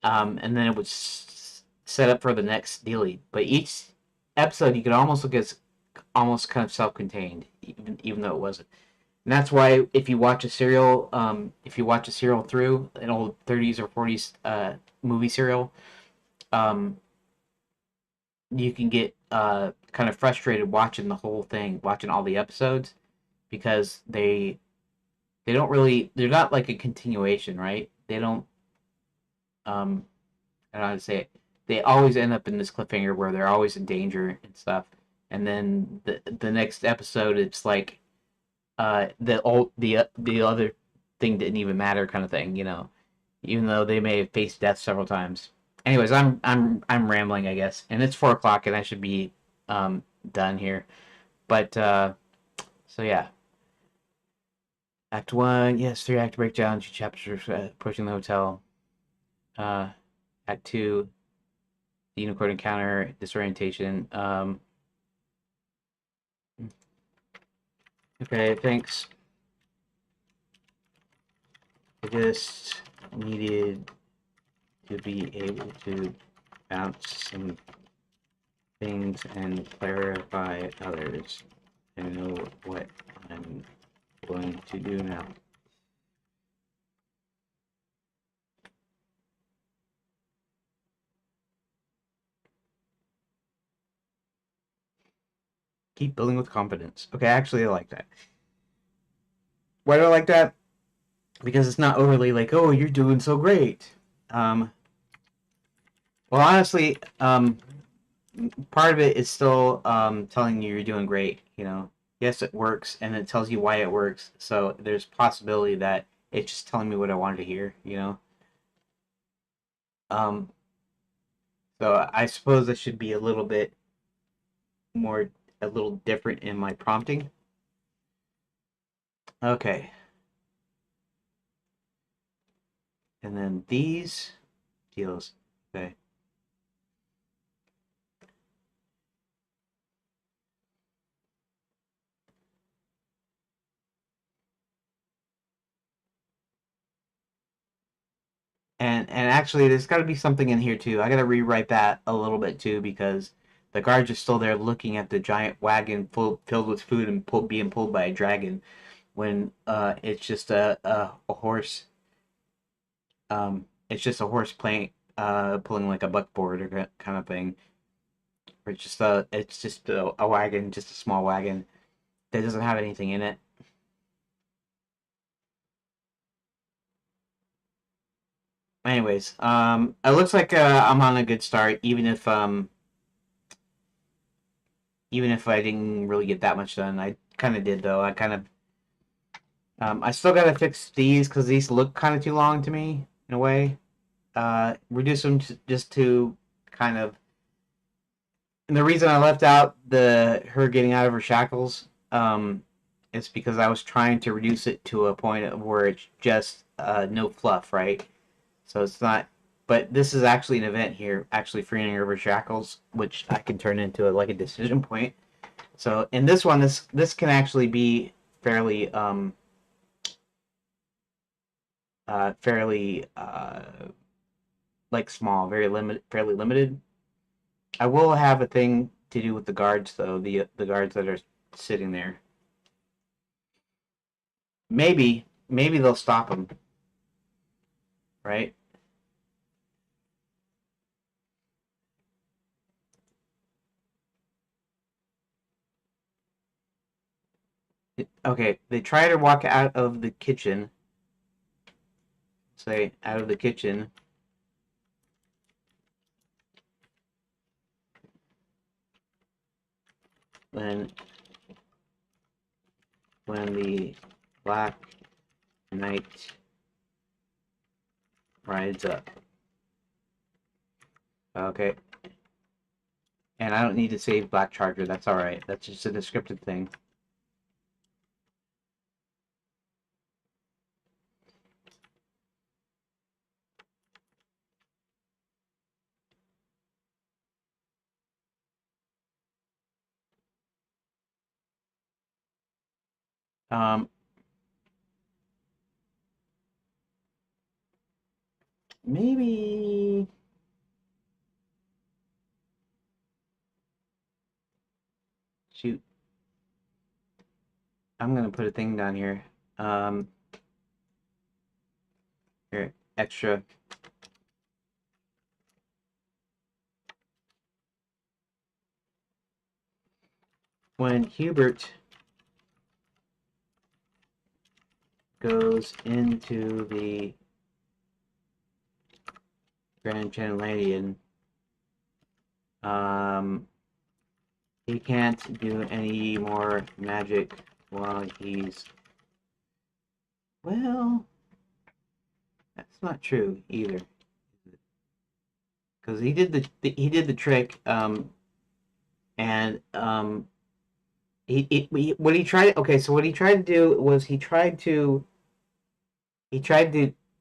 And then it would set up for the next dealie. But each episode, you could almost look as almost kind of self-contained, even though it wasn't. And that's why if you watch a serial through an old 30s or 40s movie serial, um, you can get kind of frustrated watching the whole thing, watching all the episodes, because they don't really they're not like a continuation, right? They don't um I don't know how to say it. They always end up in this cliffhanger where they're always in danger and stuff. And then the next episode, it's like the other thing didn't even matter kind of thing, even though they may have faced death several times. Anyways, I'm rambling, I guess, and it's 4 o'clock, and I should be done here. But so yeah, Act One, yes, 3 act breakdown, 2 chapters approaching the hotel. Uh, Act Two, the unicorn encounter, disorientation. Okay, thanks. I just needed to be able to bounce some things and clarify others. I know what I'm going to do now. Keep building with confidence. Okay, actually, I like that. Why do I like that? Because it's not overly like, oh, you're doing so great. Um, well, honestly, part of it is still telling you you're doing great. Yes, it works, and it tells you why it works. So there's possibility that it's just telling me what I wanted to hear. Um, so I suppose I should be a little different in my prompting. Okay. And then these deals. Okay. And actually, there's got to be something in here too. I got to rewrite that a little bit too because the guards are still there looking at the giant wagon filled with food and being pulled by a dragon when it's just a horse. It's just a horse playing pulling like a buckboard or kind of thing. Or it's just a wagon, just a small wagon that doesn't have anything in it. Anyways, it looks like I'm on a good start, even if I didn't really get that much done. I kind of did though. I still gotta fix these because these look kind of too long to me in a way. Reduce them just to kind of. And the reason I left out the her getting out of her shackles, is because I was trying to reduce it to a point of where it's just no fluff, right? So it's not. But this is actually an event here, actually freeing her of her shackles, which I can turn into like a decision point. So in this one, this can actually be fairly fairly like small, very limited, fairly limited. I will have a thing to do with the guards though, the guards that are sitting there. Maybe they'll stop them, right? Okay, they try to walk out of the kitchen. Say out of the kitchen when the Black Knight rides up. Okay, and I don't need to save Black Charger. That's all right. That's just a descriptive thing. Um, maybe shoot. I'm gonna put a thing down here. Um, Here, extra. When Hubert goes into the Grand Chandelanian, um, he can't do any more magic while he's. Well, that's not true either, because he did the trick, and what he tried. Okay, so what he tried to do was he tried to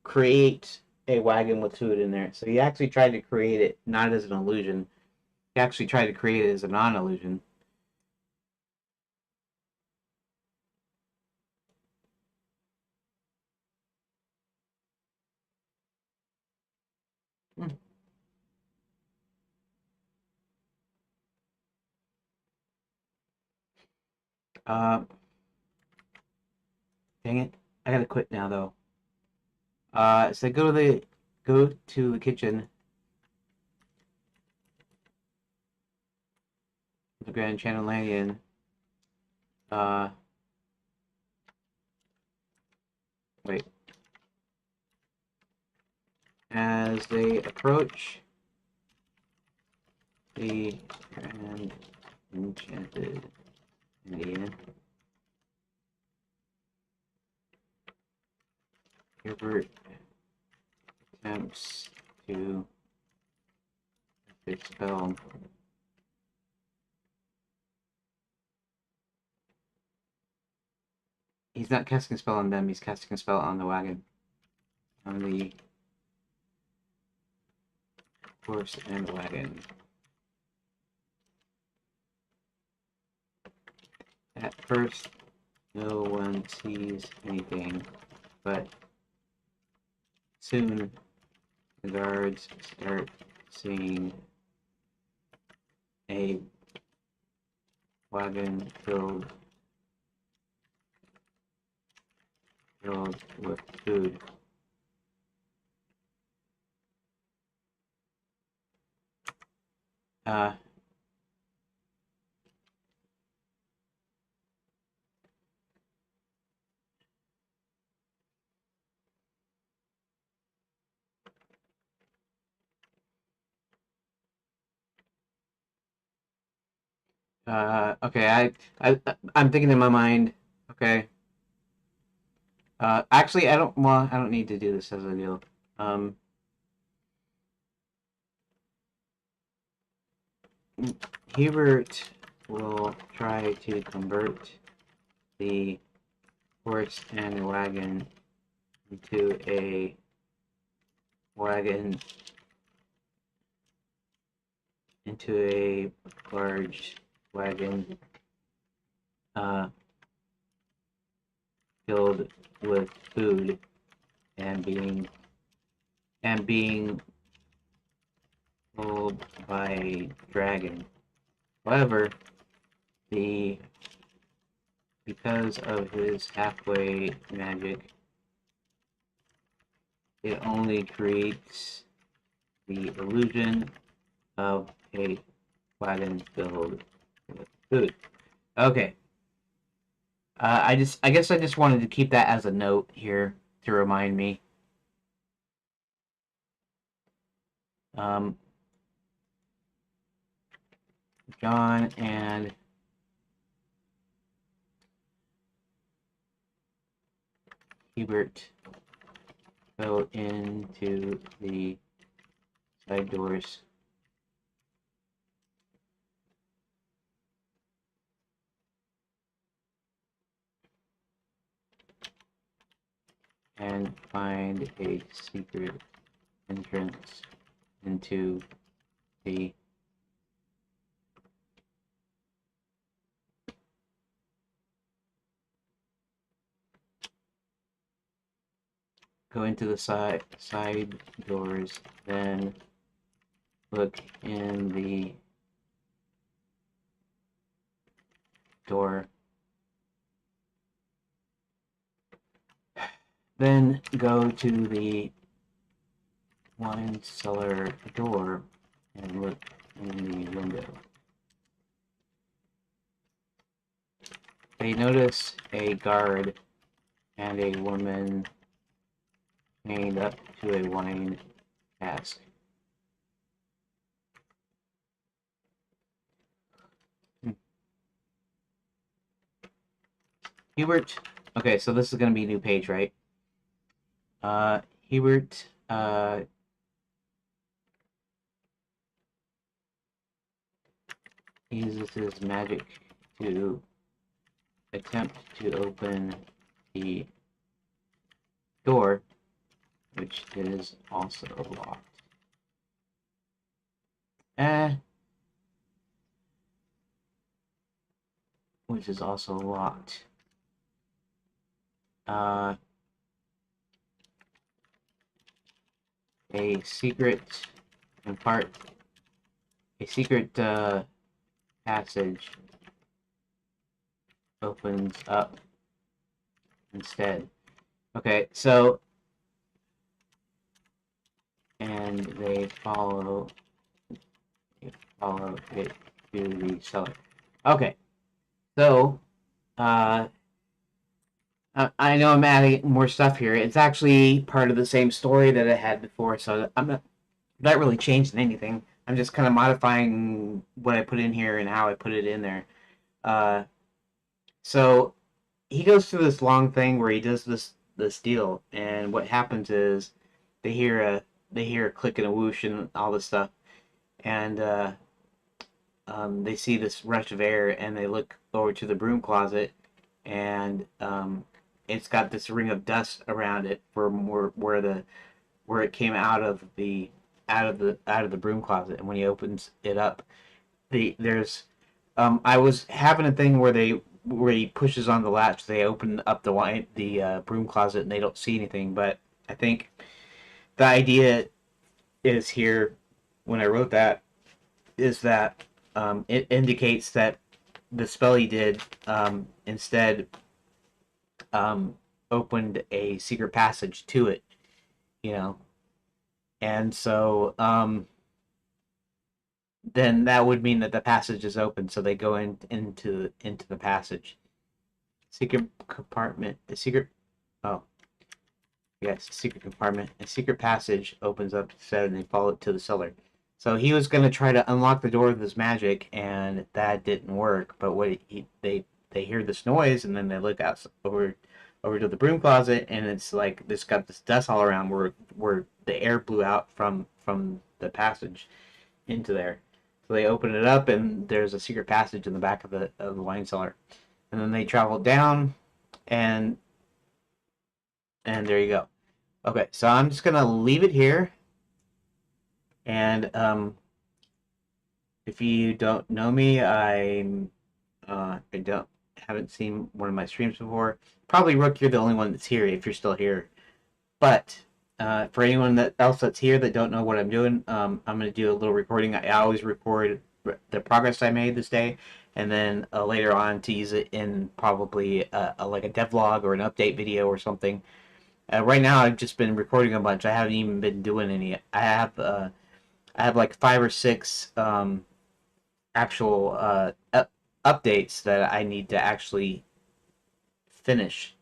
create a wagon with food in there. So he actually tried to create it not as an illusion. He actually tried to create it as a non-illusion. Hmm. Uh, Dang it! I gotta quit now though. So go to the kitchen, the Grand Chandelanian. Uh, Wait. As they approach the Grand Enchanted Indian, Hubert attempts to expel he's not casting a spell on them, he's casting a spell on the wagon. On the horse and the wagon. At first, no one sees anything, but soon the guards start seeing a wagon filled with food. Okay, I'm thinking in my mind. Okay. Actually, I don't. Well, I don't need to do this as a deal. Hubert will try to convert the horse and wagon into a wagon into a large wagon filled with food and being pulled by a dragon. However, because of his halfway magic, it only creates the illusion of a wagon filled with food. Okay. I guess I just wanted to keep that as a note here to remind me. John and Hubert go into the side doors. And find a secret entrance into the go into the side doors, then look in the door. Then go to the wine cellar door and look in the window. They notice a guard and a woman chained up to a wine cask. Hubert. Okay, so this is going to be a new page, right? Hubert uses his magic to attempt to open the door, which is also locked. Which is also locked. A secret passage opens up instead. Okay, so and they follow it to the cellar. Okay, so I know I'm adding more stuff here. It's actually part of the same story that I had before, so I'm not really changing anything. I'm just kind of modifying what I put in here and how I put it in there. So he goes through this long thing where he does this deal, and what happens is they hear a click and a whoosh and all this stuff, and they see this rush of air, and they look over to the broom closet, and it's got this ring of dust around it where it came out of the broom closet, and when he opens it up, there's I was having a thing where he pushes on the latch, they open up the broom closet, and they don't see anything. But I think the idea is here when I wrote that is that it indicates that the spell he did instead um, opened a secret passage to it, you know, and so then that would mean that the passage is open, so they go into the passage. Secret compartment, a secret. Oh, yes, secret compartment. A secret passage opens up instead, and they follow it to the cellar. So he was going to try to unlock the door with his magic, and that didn't work. But they hear this noise, and then they look out over to the broom closet, and it's like this got this dust all around where the air blew out from the passage into there. So they open it up, and there's a secret passage in the back of the wine cellar. And then they travel down, and there you go. Okay, so I'm just gonna leave it here. And if you don't know me, I don't haven't seen one of my streams before. Probably Rook, you're the only one that's here if you're still here. But for anyone else that's here that don't know what I'm doing, I'm gonna do a little recording. I always record the progress I made this day, and then later on to use it in probably like a devlog or an update video or something. Right now, I've just been recording a bunch. I haven't even been doing any. I have like 5 or 6 actual updates that I need to actually finish.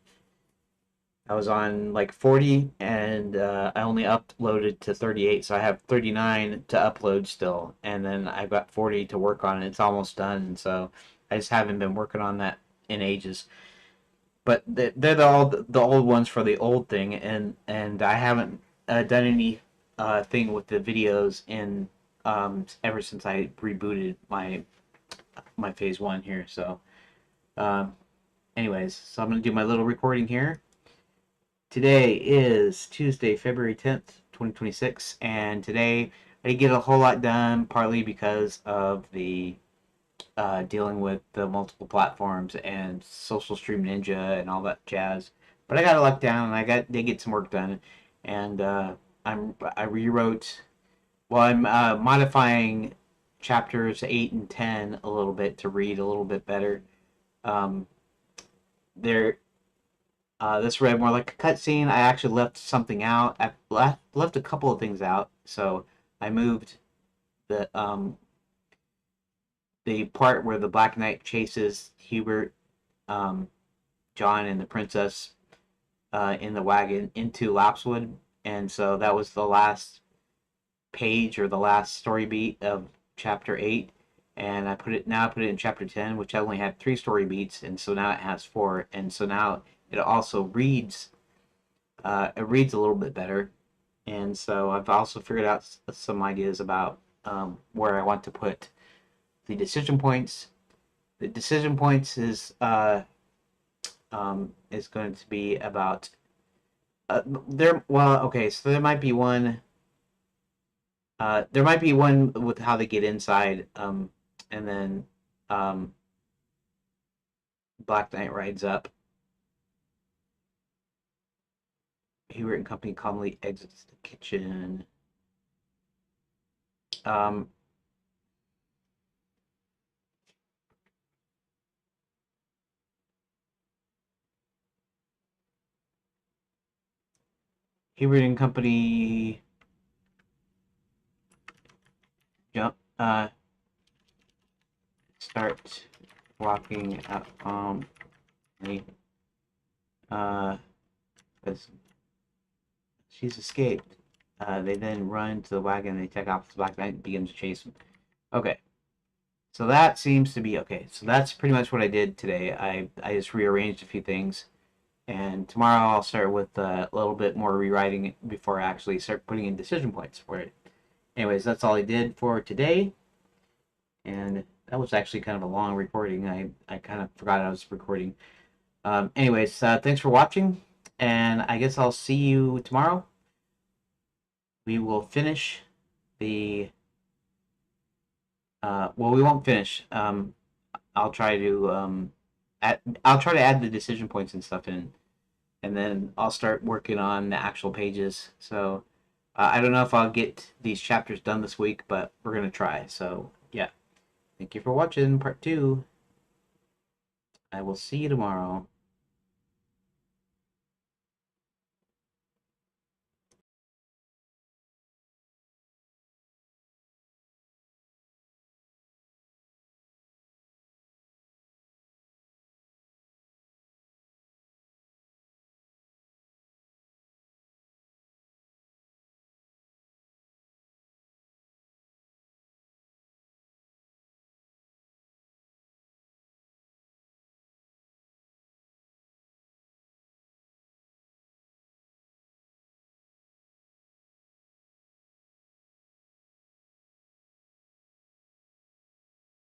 I was on like 40, and I only uploaded to 38, so I have 39 to upload still, and then I've got 40 to work on, and it's almost done. So I just haven't been working on that in ages. But they're the old ones for the old thing, and I haven't done any thing with the videos in ever since I rebooted my phase 1 here. So, um, anyways, so I'm gonna do my little recording here. Today is Tuesday, February 10th, 2026, and today I didn't get a whole lot done, partly because of the dealing with the multiple platforms and Social Stream Ninja and all that jazz. But I got it locked down, and did get some work done, and I rewrote. Well, I'm modifying chapters 8 and 10 a little bit to read a little bit better. Um, there, this read more like a cutscene. I actually left something out. I left a couple of things out, so I moved the part where the Black Knight chases Hubert, John, and the princess in the wagon into Lapswood, and so that was the last page or the last story beat of chapter 8, and I put it in chapter 10, which I only had 3 story beats, and so now it has 4, and so now it also reads a little bit better, and so I've also figured out some ideas about where I want to put the decision points. The decision points is going to be about there. Well, okay, so there might be one. There might be one with how they get inside, and then Black Knight rides up. Hubert and company calmly exits the kitchen. Um, Hubert and company jump. Start walking out. Because she's escaped. They then run to the wagon. They take off. The Black Knight begins to chase them. Okay. So that seems to be okay. So that's pretty much what I did today. I just rearranged a few things, and tomorrow I'll start with a little bit more rewriting before I actually start putting in decision points for it. Anyways, that's all I did for today, and that was actually kind of a long recording. I kind of forgot I was recording. Anyways, thanks for watching, and I guess I'll see you tomorrow. We will finish the. Well, we won't finish. I'll try to I'll try to add the decision points and stuff in, and then I'll start working on the actual pages. So I don't know if I'll get these chapters done this week, but we're gonna try. So yeah, thank you for watching part 2. I will see you tomorrow.